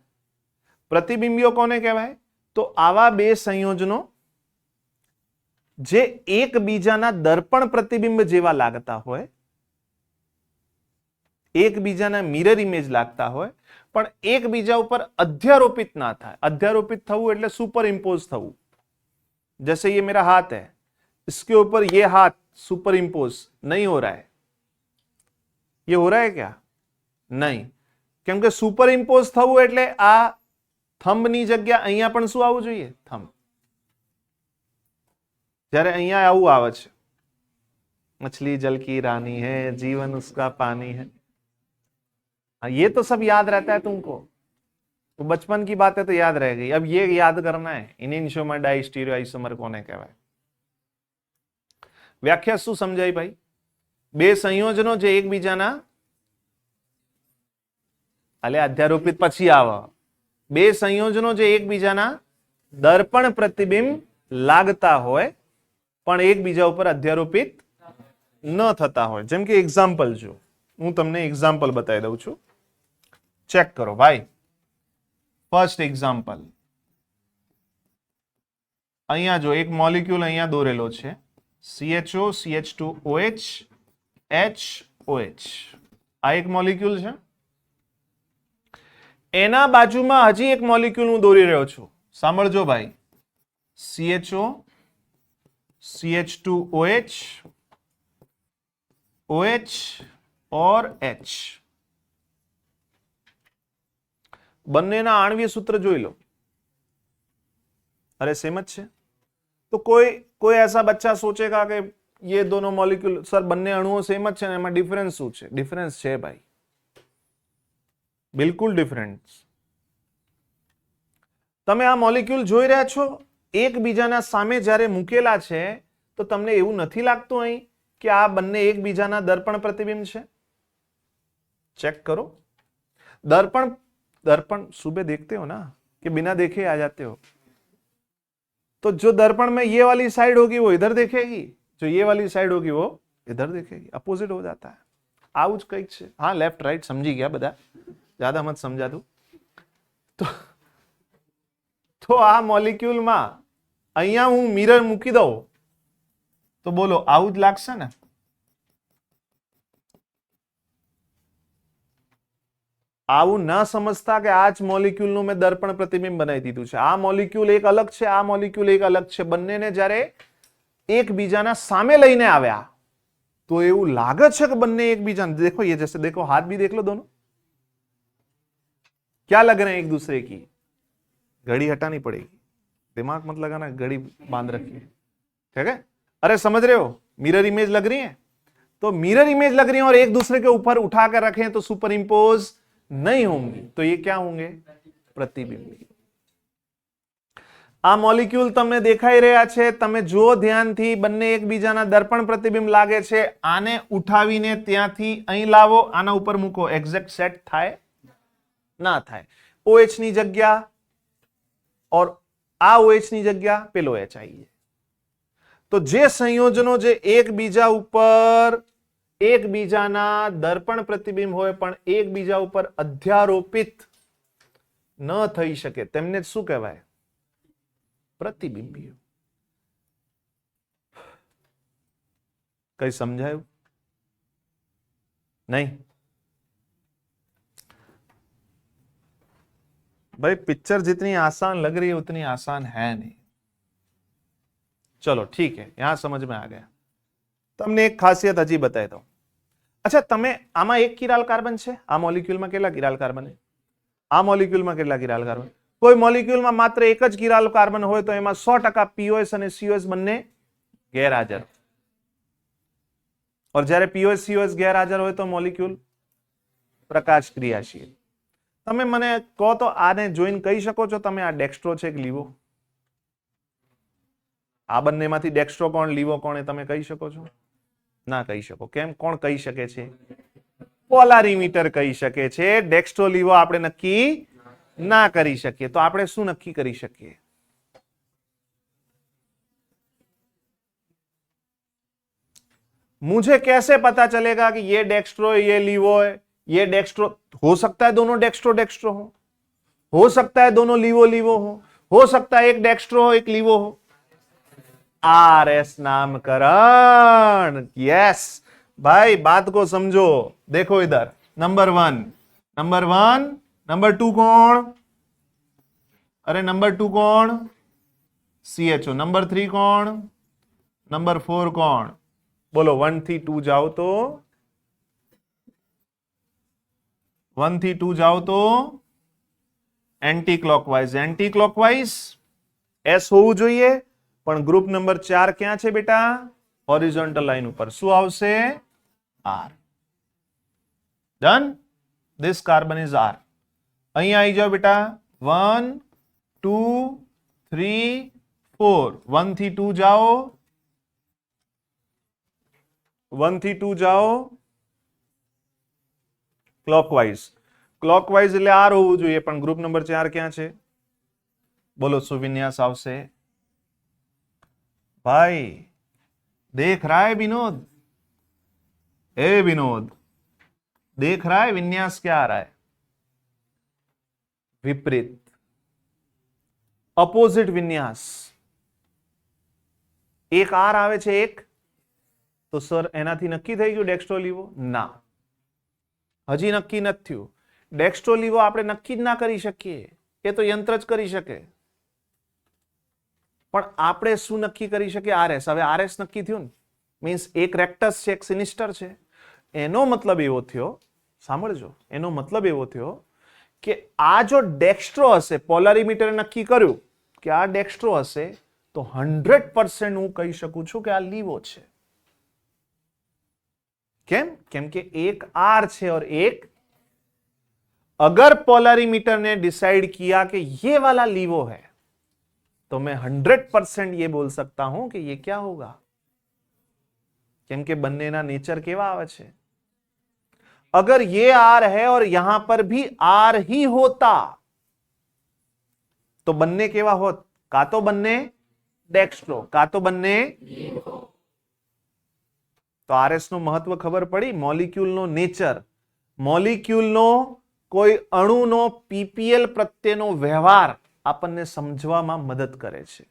प्रतिबिंबियो कोने कहेवाय? तो आवा बे संयोजनो जे एकबीजाना दर्पण प्रतिबिंब जेवा लागता होय, एकबीजाना मिरर इमेज लागता होय, पण एकबीजा ऊपर अध्यारोपित ना थाय। अध्यारोपित थवुं एटले सुपर इम्पोज थवुं। जैसे ये मेरा हाथ है, इसके ऊपर ये हाथ सुपर इम्पोज नहीं हो रहा है। ये हो रहा है क्या? नहीं, केम के सुपर इम्पोज थवुं एटले आ थंबनी जग्या अहींया पण शुं आववुं जोईए? थंब। જ્યારે અહીંયા આવું આવે છે, मछली जल की रानी है, जीवन उसका पानी है। ये तो सब याद रहता है तुमको, तो बचपन की बातें तो याद रह गई। अब ये याद करना है, इनेंशियोमर डायस्टीरियो आइसोमर कोने कहेवाय। व्याख्या શું સમજાઈ ભાઈ? બે સંયોજનો જે એકબીજાના આલે અધ્યારોપિત પછી આવે, બે સંયોજનો જે એકબીજાના દર્પણ પ્રતિબિંબ लागता होय पण एकबीजा उपर अध्यारोपित न थता होय। जेम के एक्जाम्पल जो हूँ तमने एक्जाम्पल बताई दઉં છું, चेक करो भाई। फर्स्ट एक्जाम्पल, अहींया जो एक मॉलिक्यूल अहींया दोरेलो छे, CHO CH2OH HOH। आ एक मॉलिक्यूल छे, एना बाजुमां हजी एक मॉलिक्यूल हूँ दोरी रह्यो छुं। सांभळजो भाई, CHO CH2OH OH और H, બંનેના આણ્વીય सूत्र જોઈ લો। अरे सेम ज छे। तो कोई ऐसा बच्चा सोचेगा कि ये दोनों मॉलिक्यूल सर बन्ने अणुओ सेम ज छे ने एमां डिफरन्स शुं छे? डिफरन्स छे भाई, बिल्कुल डिफरन्स। તમે આ મોલિક્યુલ જોઈ રહ્યા છો, એકબીજાના સામે જ્યારે મૂકેલા છે તો તમને એવું નથી લાગતું અહીં કે આ બંને એકબીજાના દર્પણ પ્રતિબિંબ છે? ચેક કરો, દર્પણ दर्पण सुबह देखते हो ना कि बिना देखे आ जाते हो, तो जो दर्पण में ये वाली साइड होगी वो इधर देखेगी, जो ये वाली साइड होगी वो इधर देखेगी, अपोजिट हो जाता है। આવું જ કંઈક છે। હા, લેફ્ટ રાઈટ સમજી ગયા બધા, જ્યાદા મત સમજાતું। તો આ મોલિક્યુલમાં અહીંયા હું મિરર મૂકી દઉં તો બોલો આવું જ લાગશે ને? આવું ન સમજતા કે આ જ મોલિક્યુલનું મેં દર્પણ પ્રતિબિંબ બનાવી દીધું છે। આ મોલિક્યુલ એક અલગ છે, આ મોલિક્યુલ એક અલગ છે, બંનેને જ્યારે એકબીજાના સામે લઈને આવ્યા तो એવું લાગે છે કે બંને એકબીજાને, देखो ये जैसे देखो हाथ भी देख लो दोनों, क्या लग रहे हैं एक दूसरे की? घड़ी हटानी पड़ेगी, दिमाग मत लगाना, घड़ी बांध रखी है, ठीक है? अरे समझ रहे हो, मिरर इमेज लग रही है, तो मिरर इमेज लग रही है और एक दूसरे के ऊपर उठा कर रखें तो सुपर इंपोज नहीं होंगी, तो ये क्या होंगे? प्रतिबिंबी। આ મોલિક્યુલ તમને દેખાઈ રહ્યા છે, તમે જો ધ્યાનથી, બંને એકબીજાના દર્પણ પ્રતિબિંબ લાગે છે। આને ઉઠાવીને ત્યાંથી અહીં લાવો, આના ઉપર મૂકો, એક્ઝેક્ટ સેટ થાય ના થાય? OH ની જગ્યા और આ OH ની જગ્યા પેલો H આવીએ, તો જે સંયોજનો જે એકબીજા ઉપર એકબીજાના દર્પણ પ્રતિબિંબ હોય પણ એકબીજા ઉપર અધ્યારોપિત ન થઈ શકે તેમને શું કહેવાય? प्रतिबिंबीय। कहीं समझाયું? नहीं भाई, पिक्चर जितनी आसान लग रही है उतनी आसान है नहीं। चलो ठीक है, यहां समझ में आ गया। તમને એક ખાસિયત હજી બતાવી દઉં। अच्छा, તમે આમાં એક કિરાલ કાર્બન છે, આ મોલિક્યુલમાં કેટલા કિરાલ કાર્બન છે? આ મોલિક્યુલમાં કેટલા કિરાલ કાર્બન? કોઈ મોલિક્યુલમાં માત્ર એક જ કિરાલ કાર્બન હોય તો એમાં 100% POS અને COS બંને ગેરહાજર, और જ્યારે POS COS ગેરહાજર હોય તો મોલિક્યુલ પ્રકાશ ક્રિયાશીલ। તમે મને કહો તો આને જોઈને કહી શકો છો તમે આ ડેક્સ્ટ્રો છે કે લીવો? આ બંનેમાંથી ડેક્સ્ટ્રો કોણ, લીવો કોણ એ તમે કહી શકો છો? ના કહી શકો। કેમ? કોણ કહી શકે છે? પોલારીમીટર કહી શકે છે। ડેક્સ્ટ્રો લીવો આપણે નક્કી ना करी शकीए, तो आपणे शू नक्की करी शकीए? मुझे कैसे पता चलेगा कि ये डेक्स्ट्रो ये लीवो है? ये डेक्स्ट्रो हो सकता है, दोनों डेक्स्ट्रो डेक्स्ट्रो हो सकता है दोनों लीवो लीवो हो सकता है एक डेक्स्ट्रो हो एक लीवो हो। RS नामकरण, यस भाई, बात को समझो। देखो इधर नंबर वन, नंबर 2 कौन? अरे नंबर 2 कौन? CHO। नंबर 3 कौन? नंबर 4 कौन? बोलो 1 થી 2 जाओ तो 1 થી 2 जाओ तो anti clockwise, anti clockwise S होવું જોઈએ, પણ ગ્રુપ નંબર 4 ક્યાં છે બેટા? હોરિઝોન્ટલ લાઈન ઉપર। શું આવશે? R। Done? This carbon is R। અહીં આવી જાઓ બેટા, 1 2 3 4, 1 થી 2 जाओ, 1 થી 2 जाओ क्लॉकवाइज, क्लॉकवाइज એટલે R હોવું જોઈએ, પણ ગ્રુપ નંબર 4 ક્યાં છે? બોલો શું વિન્યાસ આવશે? भाई देख रहा है विनोद? ए विनोद, देख रहा है विन्यास क्या आ रहा है? विपरीत, अपोजिट विन्यास। एक आर आवे छे एक, तो सर एनाथी नक्की थई गयुं डेक्स्ट्रो लीवो? ना, हजी नक्की नथी थयुं। डेक्स्ट्रो लीवो आपणे नक्की ज ना करी शकीए, ए तो यंत्र ज करी शके, पण आपणे शुं नक्की करी शकीए? RS। हवे RS नक्की थयुं, मीन्स एक रेक्टस छे एक सिनिस्टर छे। एनो मतलब एवो थयो, सांभळजो, एनो मतलब एवो थयो कि आ जो डेक्स्ट्रो हशे, पोलरीमीटर नक्की कर्युं कि आ डेक्स्ट्रो हशे, तो 100% हूँ कही शकूं छूं कि आ लीवो छे। केम? केम के एक आर छे और एक, अगर पोलरीमीटर ने डिसाइड किया कि ये वाला लीवो है, तो मैं 100% ये बोल सकता हूं कि ये क्या होगा? केम के बन्नेना नेचर केवा आवे छे? अगर ये आर है और यहां पर भी आर ही होता तो બંને કેવા હોત? કાં તો બંને ડેક્સ્ટ્રો, કાં તો બંને. તો આરએસ નું મહત્વ ખબર પડી. મોલિક્યુલનો નેચર, મોલિક્યુલનો કોઈ અણુનો પીપીએલ પ્રત્યેનો વ્યવહાર આપણને સમજવામાં મદદ કરે છે.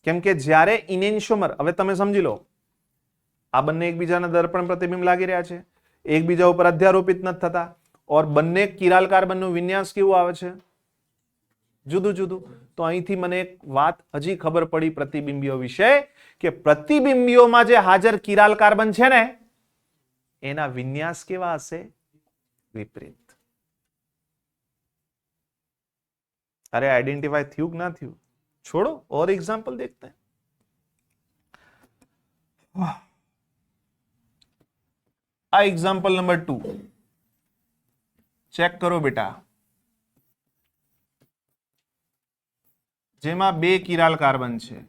કેમ કે જ્યારે ઇનેન્શિયોમર, હવે તમે સમજી લો, આ બંને એકબીજાના દર્પણ પ્રતિબિંબ લાગી રહ્યા છે, એકબીજા ઉપર અધ્યારોપિત નથી થતા, ઓર બંને કિરાલ કાર્બનનું વિન્યાસ કેવું આવે છે? જુદું જુદું. તો અહીંથી મને એક વાત હજી ખબર પડી પ્રતિબિંબીઓ વિશે, કે પ્રતિબિંબીઓમાં જે હાજર કિરાલ કાર્બન છે ને એના વિન્યાસ કેવા હશે? વિપરીત. અરે આઈડેન્ટિફાઈ થયું કે ના થયું? छोड़ो और एग्जाम्पल देखते हैं. आ एग्जाम्पल नंबर 2 चेक करो बेटा. जेमा बे किराल कार्बन छे.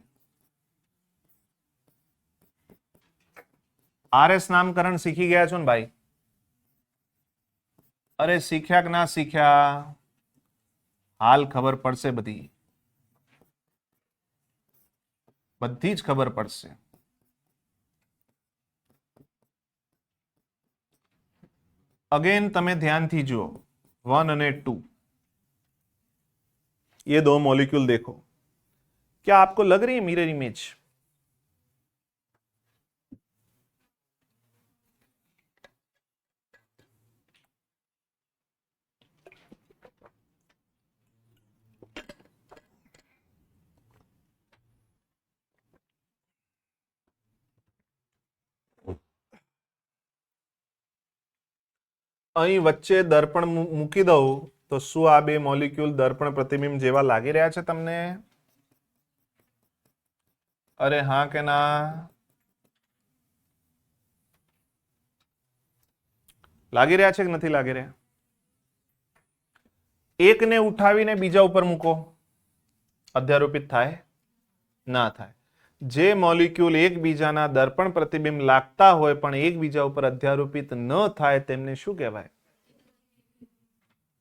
आरएस नामकरण सीखी गया छो ने भाई? अरे सीख्या के ना सीख्या? हाल खबर पड़से बधी, બધી જ ખબર પડશે. अगेन તમે ધ્યાનથી જુઓ 1 અને 2, ये दो मॉलिक्यूल देखो. क्या आपको लग रही है मिरर इमेज? અહીં વચ્ચે દર્પણ મૂકી દઉં તો શું આ બે મોલિક્યુલ દર્પણ પ્રતિબિંબ જેવા લાગી રહ્યા છે તમને? અરે હા કે ના? લાગી રહ્યા છે કે નથી લાગી રહ્યા? એકને ઉઠાવીને બીજા ઉપર મૂકો, અધ્યારોપિત થાય? ના થાય. જે મોલિક્યુલ એકબીજાના દર્પણ પ્રતિબિંબ લાગતા હોય પણ એકબીજા ઉપર અધ્યારોપિત ન થાય તેમને શું કહેવાય?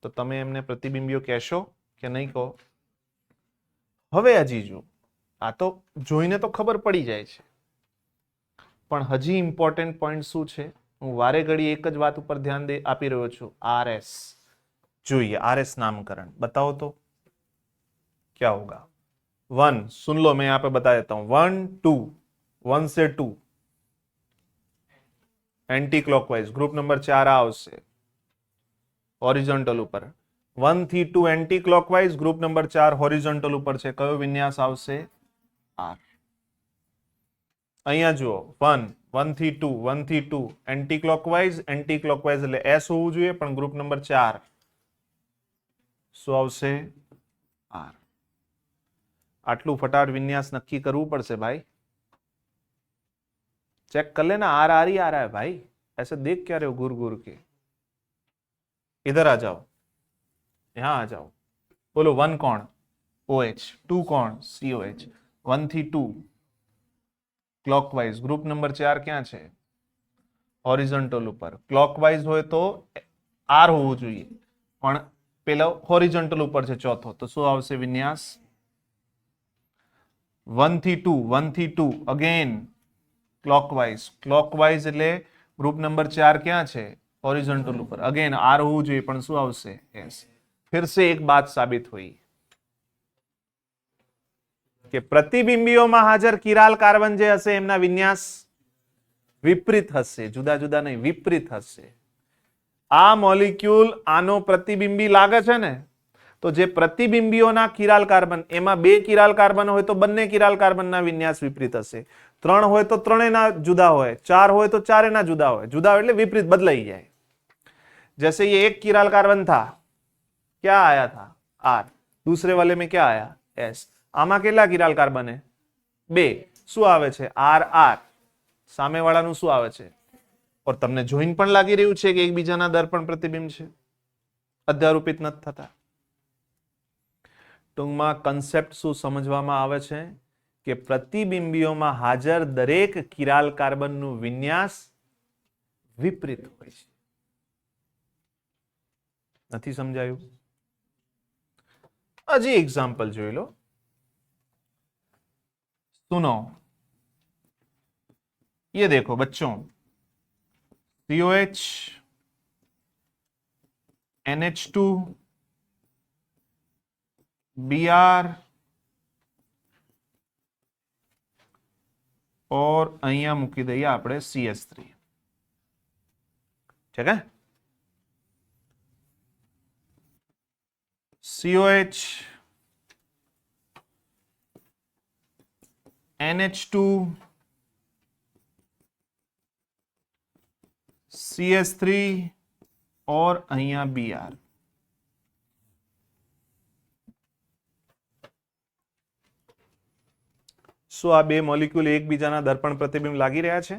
તો તમે એમને પ્રતિબિંબીઓ કહેશો કે નહીં કહો? હવે હજી જો, આ તો જોઈને તો ખબર પડી જાય છે, પણ હજી ઇમ્પોર્ટન્ટ પોઈન્ટ શું છે? હું વારે ઘડી એક જ વાત ઉપર ધ્યાન આપી રહ્યો છું. આરએસ જોઈએ. आरएस नामकरण बताओ तो क्या होगा? 1 सुन लो, मैं यहां पे बता देता हूं. 1 2 1 से 2 एंटी क्लॉकवाइज ग्रुप नंबर 4 આવશે હોરિઝોન્ટલ ઉપર. 1 થી 2 anti clockwise group number 4 horizontal ઉપર છે. કયો વિન્યાસ આવશે? આર. અહીંયા જુઓ 1 થી 2 1 થી 2 એન્ટી ક્લોકવાઇઝ એટલે એસ હોવું જોઈએ, પણ ગ્રુપ નંબર 4 શું આવશે? આર. આટલું ફટાફટ વિન્યાસ નક્કી કરવું પડશે ભાઈ. चेक कर लेना, आर आर ही आ रहा है भाई, ऐसे देख क्या रहे हो घूर घूर के? इधर आ जाओ, यहां आ जाओ. बोलो 1 कौन? OH. 2 कौन? COH. 1 થી 2 क्लॉकवाइज ग्रुप नंबर 4 ક્યાં છે? હોરિઝોન્ટલ ઉપર. ક્લોકવાઇઝ હોય તો આર હોવું જોઈએ, પણ પેલો હોરિઝોન્ટલ ઉપર છે ચોથો, તો શું આવશે વિન્યાસ? 1 થી 2 અગેન क्लॉकवाइज એટલે ગ્રુપ નંબર 4 ક્યાં છે? હોરિઝોન્ટલ ઉપર. અગેન આર હોવું જોઈએ, પણ શું આવશે? એસ. फिर से एक बात साबित हुई કે પ્રતિબિંબીઓમાં હાજર કિરાલ કાર્બન જે હશે એમના વિન્યાસ વિપરીત હશે, જુદા જુદા નહીં, વિપરીત હશે. આ મોલિક્યુલ આનો પ્રતિબિંબી લાગે છે ને, તો જે પ્રતિબિંબીઓના કિરાલ કાર્બન, એમાં 2 કિરાલ કાર્બન હોય તો બંને કિરાલ કાર્બનના વિન્યાસ વિપરીત હશે. 3 હોય તો 3 जुदा હોય, 4 હોય तो 4 जुदा હોય. जुदा એટલે विपरीत बदलाई जाए. जैसे ये 1 किराल कार्बन था, क्या आया था? आर. दूसरे वाले में क्या आया? एस. आमा કેટલા કિરાલ કાર્બન है? 2. શું આવે છે? R R. સામેવાળાનું શું આવે છે? और તમને જોઈન પણ લાગી રહ્યું છે કે એકબીજાના દર્પણ પ્રતિબિંબ છે, અધ્યારોપિત નથી થતા. ટૂંકમાં કન્સેપ્ટ શું સમજવામાં આવે છે કે પ્રતિબિંબીઓમાં હાજર દરેક કિરાલ કાર્બનનું વિન્યાસ વિપરીત હોય છે. નથી સમજાયું? હજી एग्जाम्पल જોઈ લો. सुनो, ये देखो बच्चों, COH, NH2, Br और અહીંયા મૂકી દઈએ આપણે CH3. ठीक है? COH, NH2, CH3 और અહીંયા Br. શું આ બે મોલિક્યુલ એકબીજાના દર્પણ પ્રતિબિંબ લાગી રહ્યા છે?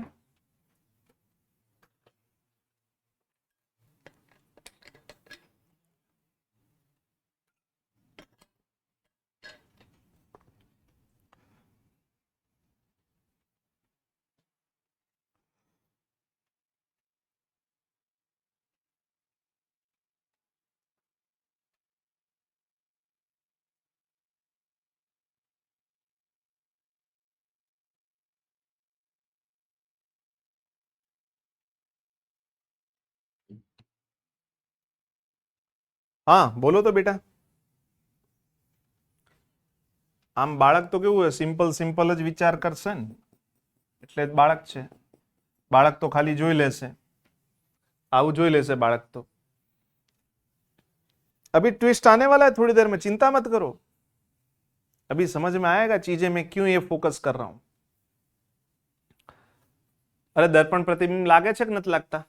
હા, બોલો તો બેટા. આમ બાળક તો કેવું હોય, સિમ્પલ સિમ્પલ જ વિચાર કરશે ને, એટલે જ બાળક છે. બાળક તો ખાલી જોઈ લેશે, આવું જોઈ લેશે बालक तो. अभी ट्विस्ट आने वाला है थोड़ी देर में, चिंता मत करो. अभी समझ में आएगा चीजें, मैं क्यों ये फोकस कर रहा हूं. अरे दर्पण प्रतिबिंब लागे छे कि નથી લાગતા?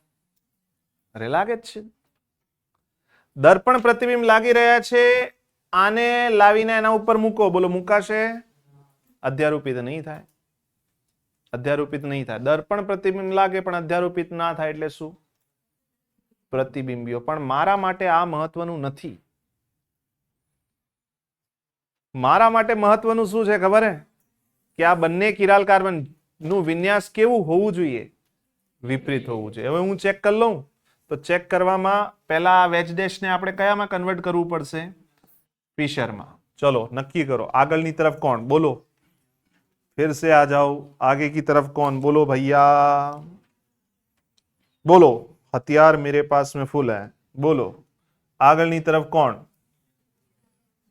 અરે લાગે જ છે. દર્પણ પ્રતિબિંબ લાગી રહ્યા છે, આને લાવીને એના ઉપર મૂકો, બોલો મુકાશે? અધ્યારોપિત નહીં થાય. અધ્યારોપિત નહીં થાય. દર્પણ પ્રતિબિંબ લાગે પણ અધ્યારોપિત ના થાય એટલે શું? પ્રતિબિંબીઓ. પણ મારા માટે આ મહત્વનું નથી. મારા માટે મહત્વનું શું છે ખબર હે? કે આ બંને કિરાલ કાર્બન નું વિન્યાસ કેવું હોવું જોઈએ? વિપરીત હોવું જોઈએ. હવે હું ચેક કરી લઉં તો ચેક કરવામાં પહેલા આ વેજ ડેશ ને આપણે કયામાં કન્વર્ટ કરવું પડશે? ફિશરમાં. ચલો નક્કી કરો. આગળની તરફ કોણ? બોલો. फिर से आ जाओ. आगे की तरफ कौन? बोलो भैया, बोलो. हथियार मेरे पास में फुल है. बोलो. આગળની તરફ કોણ?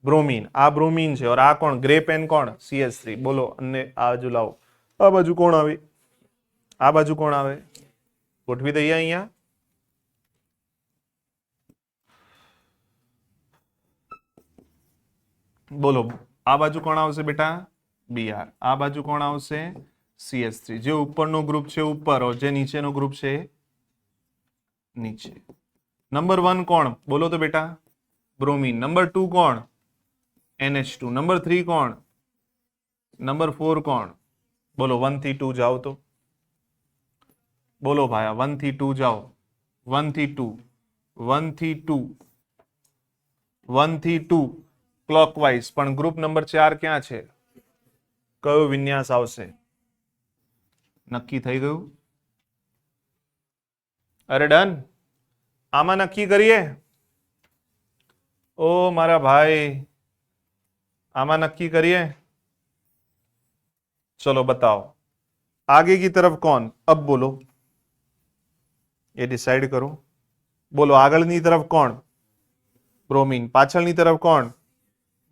બ્રોમીન. આ બ્રોમીન છે. और આ કોણ? ગ્રે પેન કોણ? CH3. બોલો. અને આ બાજુ લાવો. આ બાજુ કોણ આવે? આ બાજુ કોણ આવે? ગોઠવી દઈએ અહીંયા. બોલો. આ બાજુ કોણ આવશે બેટા? Br. આ બાજુ કોણ આવશે? CH3. જે ઉપરનો ગ્રુપ છે ઉપર, और જે નીચેનો ગ્રુપ છે નીચે. નંબર 1 કોણ? બોલો તો બેટા. બ્રોમીન. નંબર 2 કોણ? NH2. નંબર 3 કોણ? નંબર 4 કોણ? બોલો. 1 થી 2 જાઓ તો. બોલો ભાયા. 1 થી 2 જાઓ. 1 થી 2, 1 થી 2, 1 થી 2 ક્લોકવાઇઝ. પણ ગ્રુપ નંબર 4 ક્યાં છે? કયો વિન્યાસ આવશે? નક્કી થઈ ગયું? અરે ડન. આમાં નક્કી કરીએ. ઓ મારા ભાઈ, આમાં નક્કી કરીએ. चलो बताओ. आगे की तरफ कौन? अब बोलो. ये डिसाइड करो. बोलो. આગળની તરફ કોણ? બ્રોમીન. પાછળની તરફ કોણ?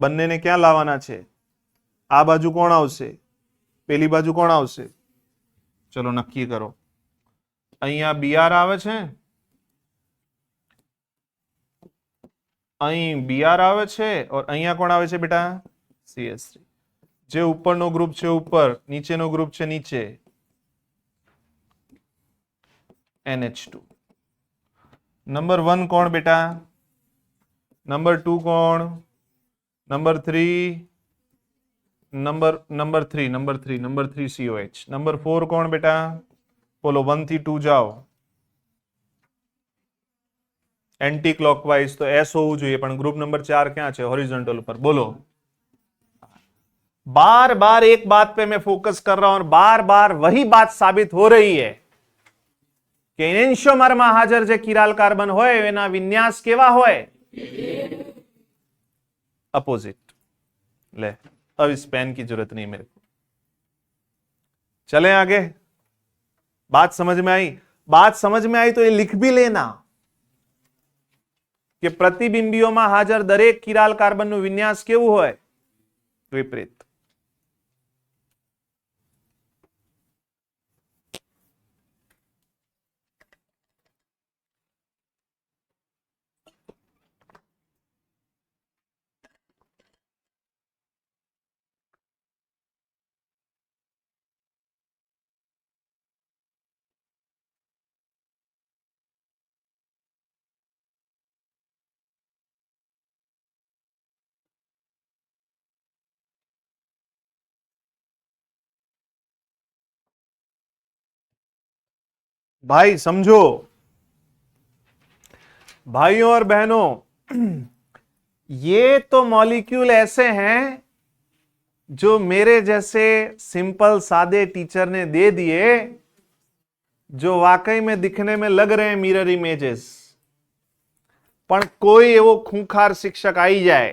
બંનેને ક્યાં લાવવાના છે? આ બાજુ કોણ આવશે? પેલી બાજુ કોણ આવશે? ચલો નક્કી કરો. અહીંયા Br આવે છે, અહીં Br આવે છે, और અહીંયા કોણ આવે છે બેટા? CH3. જે ઉપરનો ગ્રુપ છે ઉપર, નીચેનો ગ્રુપ છે નીચે, NH2. નંબર 1 કોણ બેટા? નંબર 2 કોણ? Number 3 number 3 COH. નંબર 4 કોણ બેટા? બોલો. 1 થી 2 જાઓ. એન્ટી ક્લોકવાઇઝ તો S હોવું જોઈએ, પણ ગ્રુપ નંબર 4 ક્યાં છે? हॉरिजॉन्टल पर. बोलो. बार बार एक बात पे मैं फोकस कर रहा हूं और बार बार वही बात साबित हो रही है કે ઇનેન્શિયોમરમાં હાજર જે કિરાલ કાર્બન હોય એના વિન્યાસ કેવા હોય? अपोजिट। ले अब इस पेन की जरूरत नहीं मेरे को। चले आगे। बात समझ में आई? बात समझ में आई तो ये लिख भी लेना कि प्रतिबिंबियों में हाजर दरेक किराल कार्बन નું વિન્યાસ કેવું હોય? વિપરીત। भाई समझो, भाइयों और बहनों, ये तो मॉलिक्यूल ऐसे हैं जो मेरे जैसे सिंपल सादे टीचर ने दे दिए, जो वाकई में दिखने में लग रहे हैं मिरर इमेजेस, पण कोई एवो खूंखार शिक्षक आई जाए,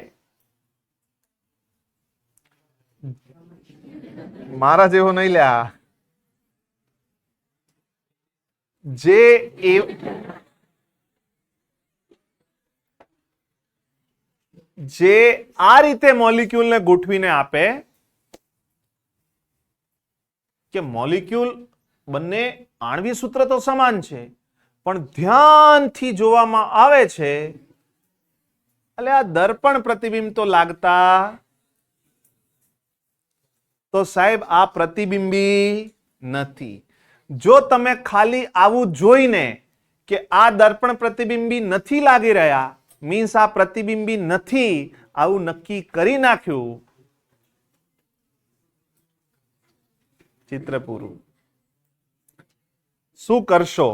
मारा जेवो नहीं ल्या, જે આ રીતે મોલિક્યુલને ગોઠવીને આપે કે મોલિક્યુલ બંને આણ્વિક સૂત્ર તો સમાન છે પણ ધ્યાનથી જોવામાં આવે છે એટલે આ દર્પણ પ્રતિબિંબ તો લાગતા તો સાહેબ આ પ્રતિબિંબી નથી। જો તમે ખાલી આવું જોઈને કે આ દર્પણ પ્રતિબિંબી નથી લાગી રહ્યા, મીન્સ આ પ્રતિબિંબી નથી, આવું નક્કી કરી નાખ્યું, ચિત્ર પૂરું। શું કરશો?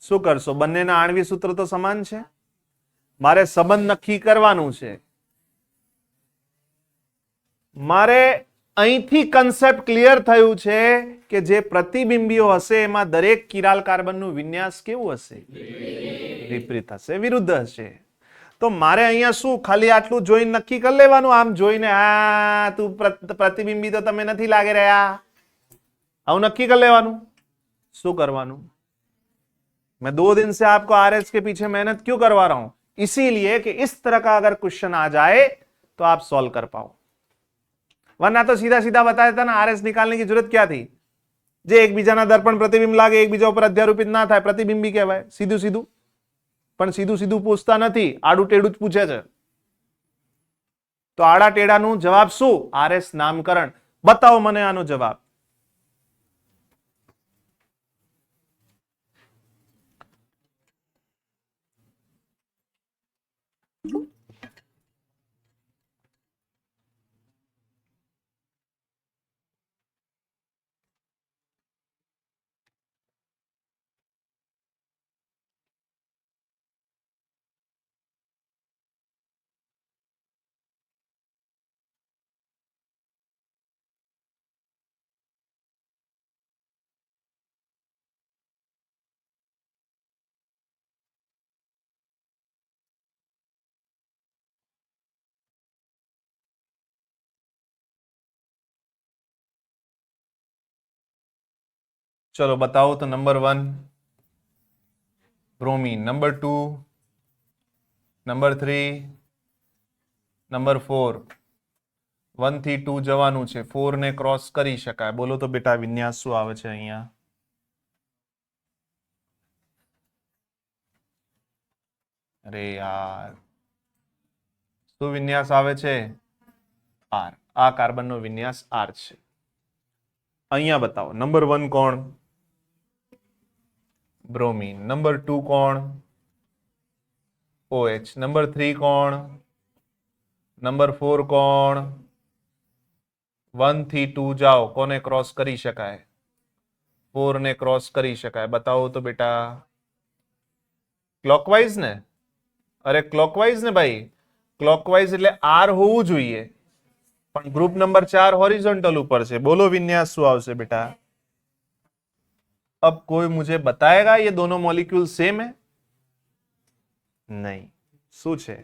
શું કરશો? બંનેના આણ્વિક સૂત્ર તો સમાન છે, મારે સંબંધ નક્કી કરવાનું છે, મારે અહીંથી કન્સેપ્ટ ક્લિયર થયું છે કે જે પ્રતિબિંબીઓ હશે એમાં દરેક કિરાલ કાર્બનનું વિન્યાસ કેવું હશે? વિપરીત હશે, વિરુદ્ધ હશે। તો મારે અહીંયા શું ખાલી આટલું જોઈને નક્કી કરી લેવાનું? આમ જોઈને હા તું પ્રતિબિંબી તો તમે નથી લાગી રહ્યા, આવું નક્કી કરી લેવાનું? શું કરવાનું? मैं 2 दिन से आपको आरएस के पीछे मेहनत क्यों करवा रहा हूं? इसीलिए कि इस तरह का अगर क्वेश्चन आ जाए तो आप सॉल्व कर पाओ, वरना तो सीधा सीधा बता देता ना, आरएस निकालने की जरूरत क्या थी? जे एकबीजाना दर्पण प्रतिबिंब लागे, एकबीजा ઉપર અધ્યારોપિત ના થાય, પ્રતિબિંબી કહેવાય, સીધું સીધું। પણ સીધું સીધું પૂછતા નથી, આડું ટેડું જ પૂછે છે। તો આડા ટેડાનું જવાબ શું? આરએસ નામકરણ। બતાવો મને આનો જવાબ। चलो बताओ तो। Number 1 bromine, number 2, number 3, number 4। 1 થી 2 જવાનું છે, 4 ને ક્રોસ કરી શકાય। બોલો તો બેટા વિન્યાસ શું આવે છે અહીંયા? અરે યાર, શું વિન્યાસ આવે છે? R। આ કાર્બનનો વિન્યાસ R છે। અહીંયા બતાવો। નંબર 1 કોણ? ब्रोमीन। नंबर 2 कौन? OH। नंबर 3 कौन? नंबर 4 कौन? 1 થી 2 जाओ, कोने क्रॉस करी शकाय? 4 ने क्रॉस करी शकाय। बताओ तो बेटा। क्लॉकवाइज ने? अरे क्लॉकवाइज ने भाई, क्लॉकवाइज એટલે R હોવું જોઈએ, પણ ગ્રુપ નંબર 4 હોરિઝોન્ટલ ઉપર છે। બોલો વિન્યાસ શું આવશે બેટા? अब कोई मुझे बताएगा ये दोनों मॉलिक्यूल सेम है? नहीं. શું છે?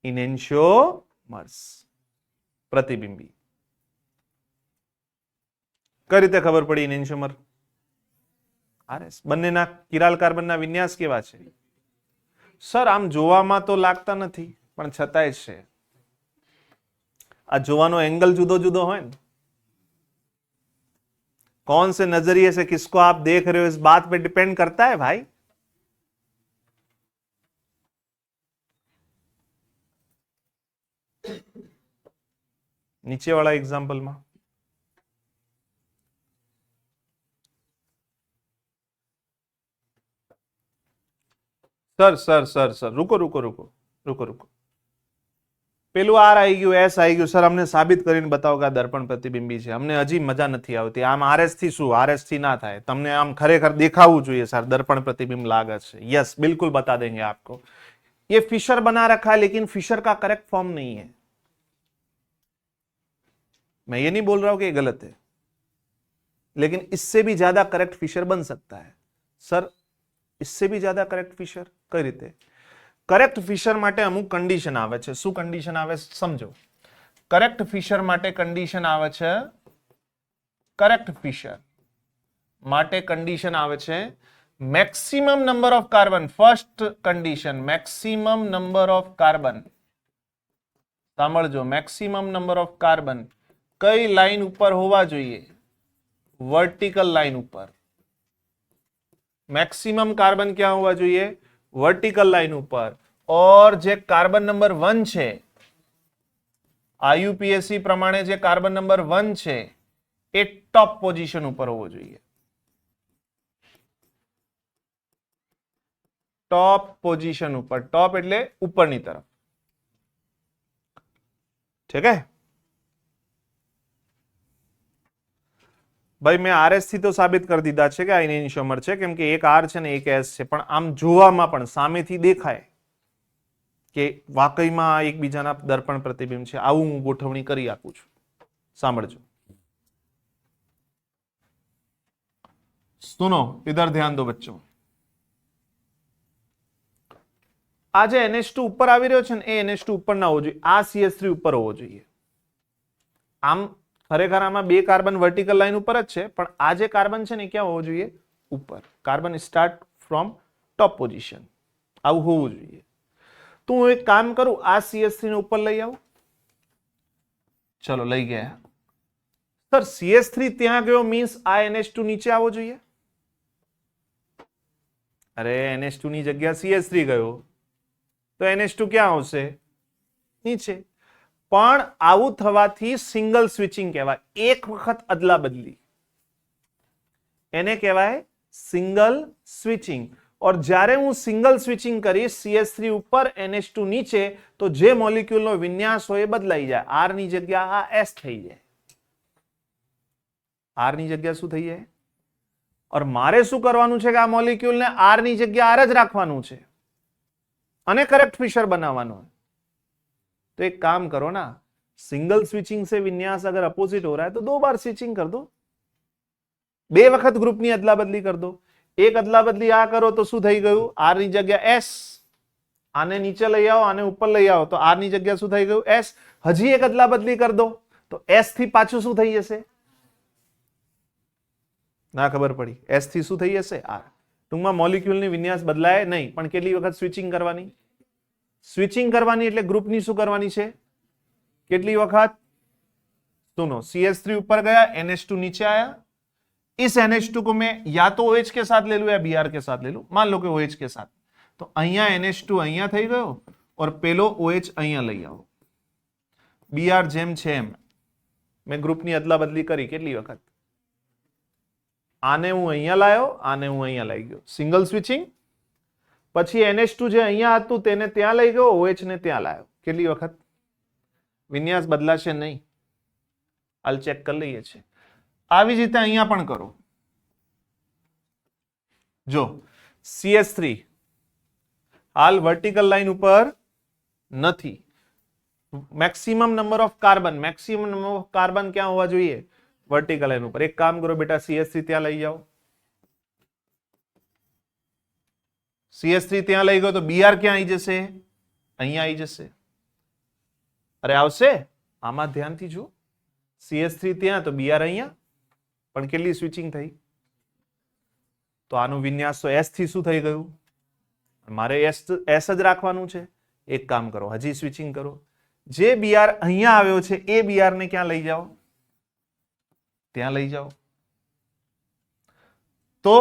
ઇનેન્શિયોમર્સ, પ્રતિબિંબી. કઈ રીતે ખબર પડી ઇનેન્શિયોમર? આરએસ. બંનેના કિરાલ કાર્બનના વિન્યાસ કેવા છે? સર આમ જોવામાં તો લાગતા નથી પણ છતાંય છે. આ જોવાનો एंगल जुदो जुदो હોય ને. कौन से नजरिए से किसको आप देख रहे हो इस बात पे डिपेंड करता है भाई. नीचे वाला एग्जाम्पल में सर रुको रुको रुको रुको रुको. પેલું આર આવી ગયું, એસ આવી ગયું. સર અમને સાબિત કરીને બતાવો કે આ દર્પણ પ્રતિબિંબી છે. અમને હજી મજા નથી આવતી. આમ આરએસ થી શું? આરએસ થી ના થાય. તમને આમ ખરેખર દેખાવું જોઈએ સર દર્પણ प्रतिबिंब लागे છે. यस बिल्कुल बता देंगे आपको. ये फिशर बना रखा है लेकिन फिशर का करेक्ट फॉर्म नहीं है. मैं ये नहीं बोल रहा हूं कि ये गलत है, लेकिन इससे भी ज्यादा करेक्ट फिशर बन सकता है. सर इससे भी ज्यादा करेक्ट फिशर कई રીતે? करेक्ट फिशर માટે અમુક કન્ડિશન આવે છે. શું કન્ડિશન આવે સમજો. કરેક્ટ ફિશર માટે કન્ડિશન આવે છે, કરેક્ટ ફિશર માટે કન્ડિશન આવે છે maximum number of carbon. First condition maximum number of carbon. સાંભળજો, મેક્સિમમ નંબર ઓફ કાર્બન કઈ લાઈન ઉપર હોવા જોઈએ? વર્ટિકલ લાઈન ઉપર. मैक्सिमम कार्बन क्या होगा જોઈએ? वर्टिकल लाइन ऊपर. और जे कार्बन नंबर 1 છે, आईयूपीएसी प्रमाणे जे कार्बन नंबर 1 છે એ टॉप पोजीशन ऊपर होવો જોઈએ. टॉप पोजीशन ऊपर. टॉप એટલે ઉપરની તરફ. ठीक है भाई, मैं आरएस थी तो साबित कर दीधा છે કે આ ઇનેન્શિયોમર છે, કેમ કે એક આર છે ને એક એસ છે. પણ આમ જોવામાં પણ સામેથી દેખાય કે વાકઈમાં એકબીજાના દર્પણ પ્રતિબિંબ છે. આવું હું ગોઠવણી કરી આપું છું. સાંભળજો. સુનો, ઇધર ધ્યાન દો બચ્ચો. આ જે NH2 ઉપર આવી રહ્યો છે ને એ NH2 ઉપર ના હોવો જોઈએ. આ CH3 ઉપર હોવો જોઈએ. આમ ખરેખર આમાં બે કાર્બન વર્ટિકલ લાઈન ઉપર જ છે, પણ આ જે કાર્બન છે ને ક્યાં હોવો જોઈએ? ઉપર. Carbon start from top position. આવું હોવું જોઈએ. તો હું એક કામ કરું, આ CH3 ને ઉપર લઈ આવું. ચલો લઈ ગયા. સર CH3 ત્યાં ગયો મીન્સ આ NH2 નીચે આવવો જોઈએ. અરે NH2 ની જગ્યા CH3 ગયો તો NH2 ક્યાં આવશે? નીચે. પણ આવું થવાથી સિંગલ સ્વિચિંગ કહેવાય. એક વખત અદલા બદલી, એને કહેવાય સિંગલ સ્વિચિંગ. और જ્યારે હું સિંગલ સ્વિચિંગ કરીશ CH3 ઉપર NH2 નીચે, તો જે મોલિક્યુલનો વિન્યાસ હોય એ બદલાઈ જાય. આર ની જગ્યા આ એસ થઈ જાય. આર ની જગ્યા શું થઈ જાય? और મારે શું કરવાનું છે કે આ મોલિક્યુલને આર ની જગ્યા આર જ રાખવાનું છે અને કરેક્ટ ફિશર બનાવવાનું. तो एक काम करो ना, सिंगल स्विचिंग से विन्यास अगर अपोजिट हो रहा है तो 2 बार स्विचिंग कर दो. 2 વખત ગ્રુપની અદલા બદલી कर दो. એક અદલા બદલી આ કરો તો શું થઈ ગયું? આર ની જગ્યા એસ. આને નીચે લઈ આવો, આને ઉપર લઈ આવો તો આર ની જગ્યા શું થઈ ગયું? એસ. હજી એક અદલા બદલી कर दो તો એસ થી પાછું શું થઈ જશે? ના ખબર પડી. એસ થી શું થઈ જશે? આર. ટૂંકમાં મોલિક્યુલની વિન્યાસ બદલાય નહીં, પણ કેટલી વખત સ્વિચિંગ કરવાની? स्विचिंग करवानी એટલે ગ્રુપની શું કરવાની છે? કેટલી વખત? सुनो, CH3 ऊपर गया, NH2 नीचे आया. इस NH2 को मैं या तो OH के साथ ले लूं या Br के साथ ले लूं. मान लो कि OH के साथ. तो અહીંયા NH2 અહીંયા થઈ ગયો और પેલો OH અહીંયા લઈ આવો. Br જેમ છે એમ મેં ગ્રુપની અદલા બદલી કરી. કેટલી વખત? આને હું અહીંયા લાયો, આને હું અહીંયા લઈ ગયો. Single switching. પછી NH2 જે અહીંયા હતું તેને ત્યાં લઈ ગયો, OH ને ત્યાં લાવ્યો. કેટલી વખત? વિન્યાસ બદલાશે નહીં. હાલ ચેક કરી લઈએ છે. આવી જ રીતે અહીંયા પણ કરો. જો CH3 હાલ વર્ટિકલ લાઈન ઉપર નથી. Maximum number of carbon, maximum number of carbon ક્યાં હોવા જોઈએ? વર્ટિકલ લાઈન ઉપર. એક કામ કરો બેટા, CH3 ત્યાં લઈ જાઓ. CH3 ત્યાં લઈ ગયો તો Br ક્યાં આવી જશે? અહીંયા આવી જશે. અરે આવશે, આમાં ધ્યાનથી જુઓ. CH3 ત્યાં તો Br અહીંયા, પણ કેટલી સ્વિચિંગ થઈ? તો આનું વિન્યાસ તો S થી શું થઈ ગયું? મારે S જ રાખવાનું છે. એક કામ કરો, હજી સ્વિચિંગ કરો. જે Br અહીંયા આવ્યો છે એ Br ને ક્યાં લઈ જાઓ? ત્યાં લઈ જાઓ. તો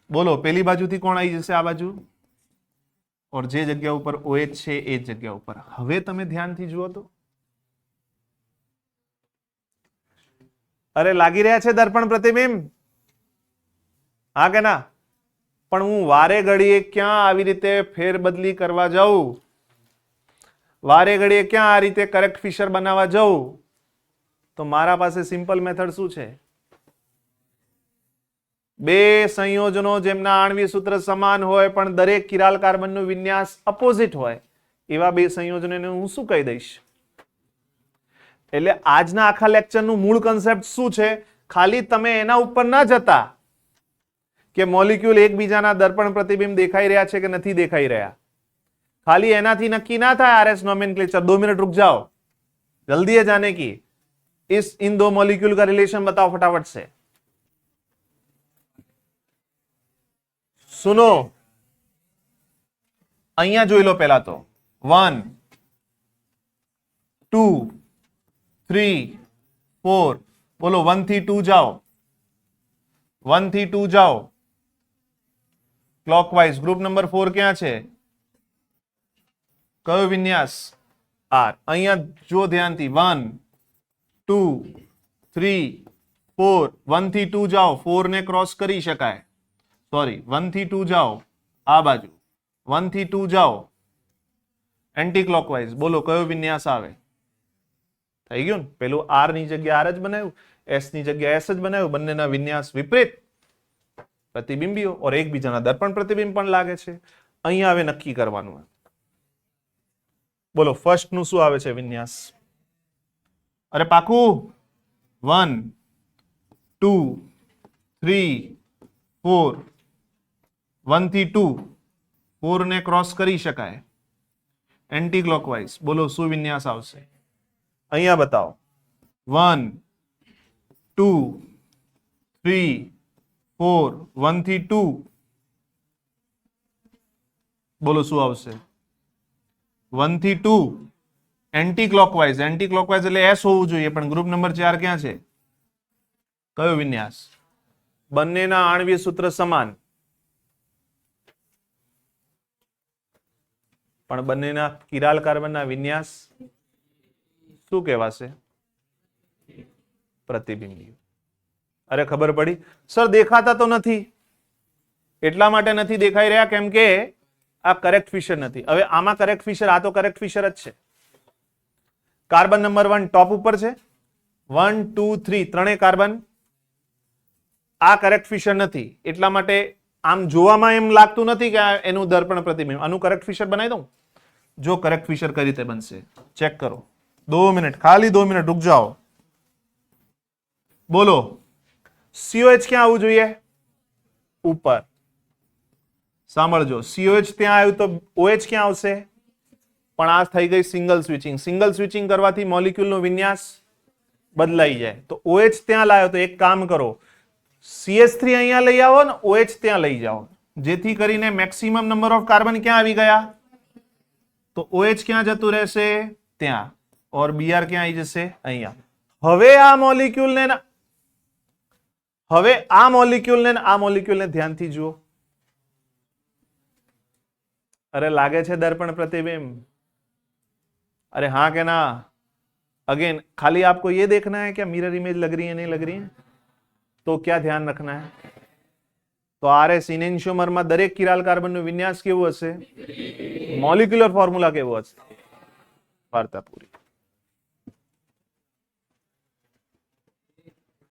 બોલો, પેલી બાજુથી કોણ આવી જશે? આ બાજુ. ઓર જે જગ્યા ઉપર OH છે એ જ જગ્યા ઉપર. હવે તમે ધ્યાનથી જુઓ તો, અરે લાગી રહ્યા છે દર્પણ પ્રતિબિંબ? હા કે ના? પણ હું વારે ઘડીએ ક્યાં આવી રીતે ફેરબદલી કરવા જાઉં, વારે ઘડીએ ક્યાં આ રીતે કરેક્ટ ફિશર બનાવવા જાઉં, તો મારા પાસે સિમ્પલ મેથડ શું છે? બે સંયોજનો જેમના આણ્વિય સૂત્ર સમાન હોય પણ દરેક કિરાલ કાર્બનનું વિન્યાસ અપોઝિટ હોય, એવા બે સંયોજનોને હું શું કહી દઈશ? એટલે આજના આખા લેક્ચરનું મૂળ કન્સેપ્ટ શું છે? ખાલી તમે એના ઉપર ના જતા કે મોલિક્યુલ એકબીજાના દર્પણ પ્રતિબિંબ દેખાઈ રહ્યા છે કે નથી દેખાઈ રહ્યા. ખાલી એનાથી નક્કી ના થાય RS नोमेनक्लेचर. 2 मिनट रुक जाओ, जल्दी है जाने की. इन दो मॉलिक्यूल का रिलेशन बताओ फटाफट से. सुनो, અહીંયા જોઈ લો પહેલા તો. 1 2 3 4. બોલો 1 થી 2 જાઓ. 1 થી 2 જાઓ ક્લોકવાઇઝ. ગ્રુપ નંબર 4 ક્યાં છે? કયો વિન્યાસ? R. અહીંયા જો ધ્યાનથી. 1 2 3 4. 1 થી 2 જાઓ. 4 ને ક્રોસ કરી શકાય. સોરી, 1 થી 2 જાઓ આ બાજુ. 1 થી 2 જાઓ એન્ટી ક્લોકવાઇઝ. બોલો કયો વિન્યાસ આવે? થઈ ગયું ને? પેલું R ની જગ્યા R જ બનાવ્યું, S ની જગ્યા S જ બનાવ્યું. બંનેના વિન્યાસ વિપરીત, પ્રતિબિંબીઓ ઓર એકબીજાના દર્પણ પ્રતિબિંબ પણ લાગે છે. અહીંયા હવે નક્કી કરવાનું. બોલો ફર્સ્ટ નું શું આવે છે વિન્યાસ? અરે પાકું? 1 2 3 4. 1 થી 2. 4 ને ક્રોસ કરી શકાય એન્ટી ક્લોકવાઇઝ. બોલો શું વિન્યાસ આવશે? અહીંયા બતાવો. 1 2 3 4. 1 થી 2. બોલો શું આવશે? 1 થી 2 એન્ટી ક્લોકવાઇઝ. એન્ટી ક્લોકવાઇઝ એટલે S હોવું જોઈએ, પણ ગ્રુપ નંબર 4 ક્યાં છે? કયો વિન્યાસ? બંનેના આણ્વિય સૂત્ર સમાન, પણ બંનેના કિરાલ કાર્બનના વિન્યાસ શું કહેવાશે? પ્રતિબિંબીય. અરે ખબર પડી સર, દેખાતા તો નથી. એટલા માટે નથી દેખાઈ રહ્યા કેમ કે આ કરેક્ટ ફિશર નથી. હવે આમાં કરેક્ટ ફિશર, આ તો કરેક્ટ ફિશર જ છે. કાર્બન નંબર 1 ટોપ ઉપર છે. 1 2 3 ત્રણેય કાર્બન. આ કરેક્ટ ફિશર નથી, એટલા માટે આમ જોવામાં એમ લાગતું નથી કે એનું દર્પણ પ્રતિબિંબ. આનું કરેક્ટ ફિશર બનાવી દઉં. જો કરેક્ટ ફિશર કઈ રીતે બનશે ચેક કરો. 2 મિનિટ, ખાલી 2 મિનિટ રૂક જાઓ. બોલો COH ક્યાં આવવું જોઈએ? ઉપર. સાંભળજો, COH ત્યાં આવ્યું તો OH ક્યાં આવશે? પણ આ થઈ ગઈ સિંગલ સ્વિચિંગ. સિંગલ સ્વિચિંગ કરવાથી મોલિક્યુલનો વિન્યાસ બદલાઈ જાય. તો OH ત્યાં લાવ્યો તો એક કામ કરો, CH3 અહીંયા લઈ આવો ને OH ત્યાં લઈ જાઓ, જેથી કરીને મેક્સિમમ નંબર ઓફ કાર્બન ક્યાં આવી ગયા? તો OH ક્યાં જતું રહેશે? ત્યાં. ઓર Br ક્યાં આવી જશે? અહીંયા. હવે આ મોલિક્યુલને ધ્યાનથી જુઓ. अरे लागे छे दर्पण प्रतिबिंब? अरे हाँ के ना? अगेन खाली आपको ये देखना है क्या मिरर इमेज लग रही है नहीं लग रही है? तो क्या ध्यान रखना है? तो RS इनेंशियोमर में दरेक किराल कार्बन नो विन्यास केवो हशे? मॉलिक्युलर फॉर्म्युला केवो हशे? वार्ता पूरी.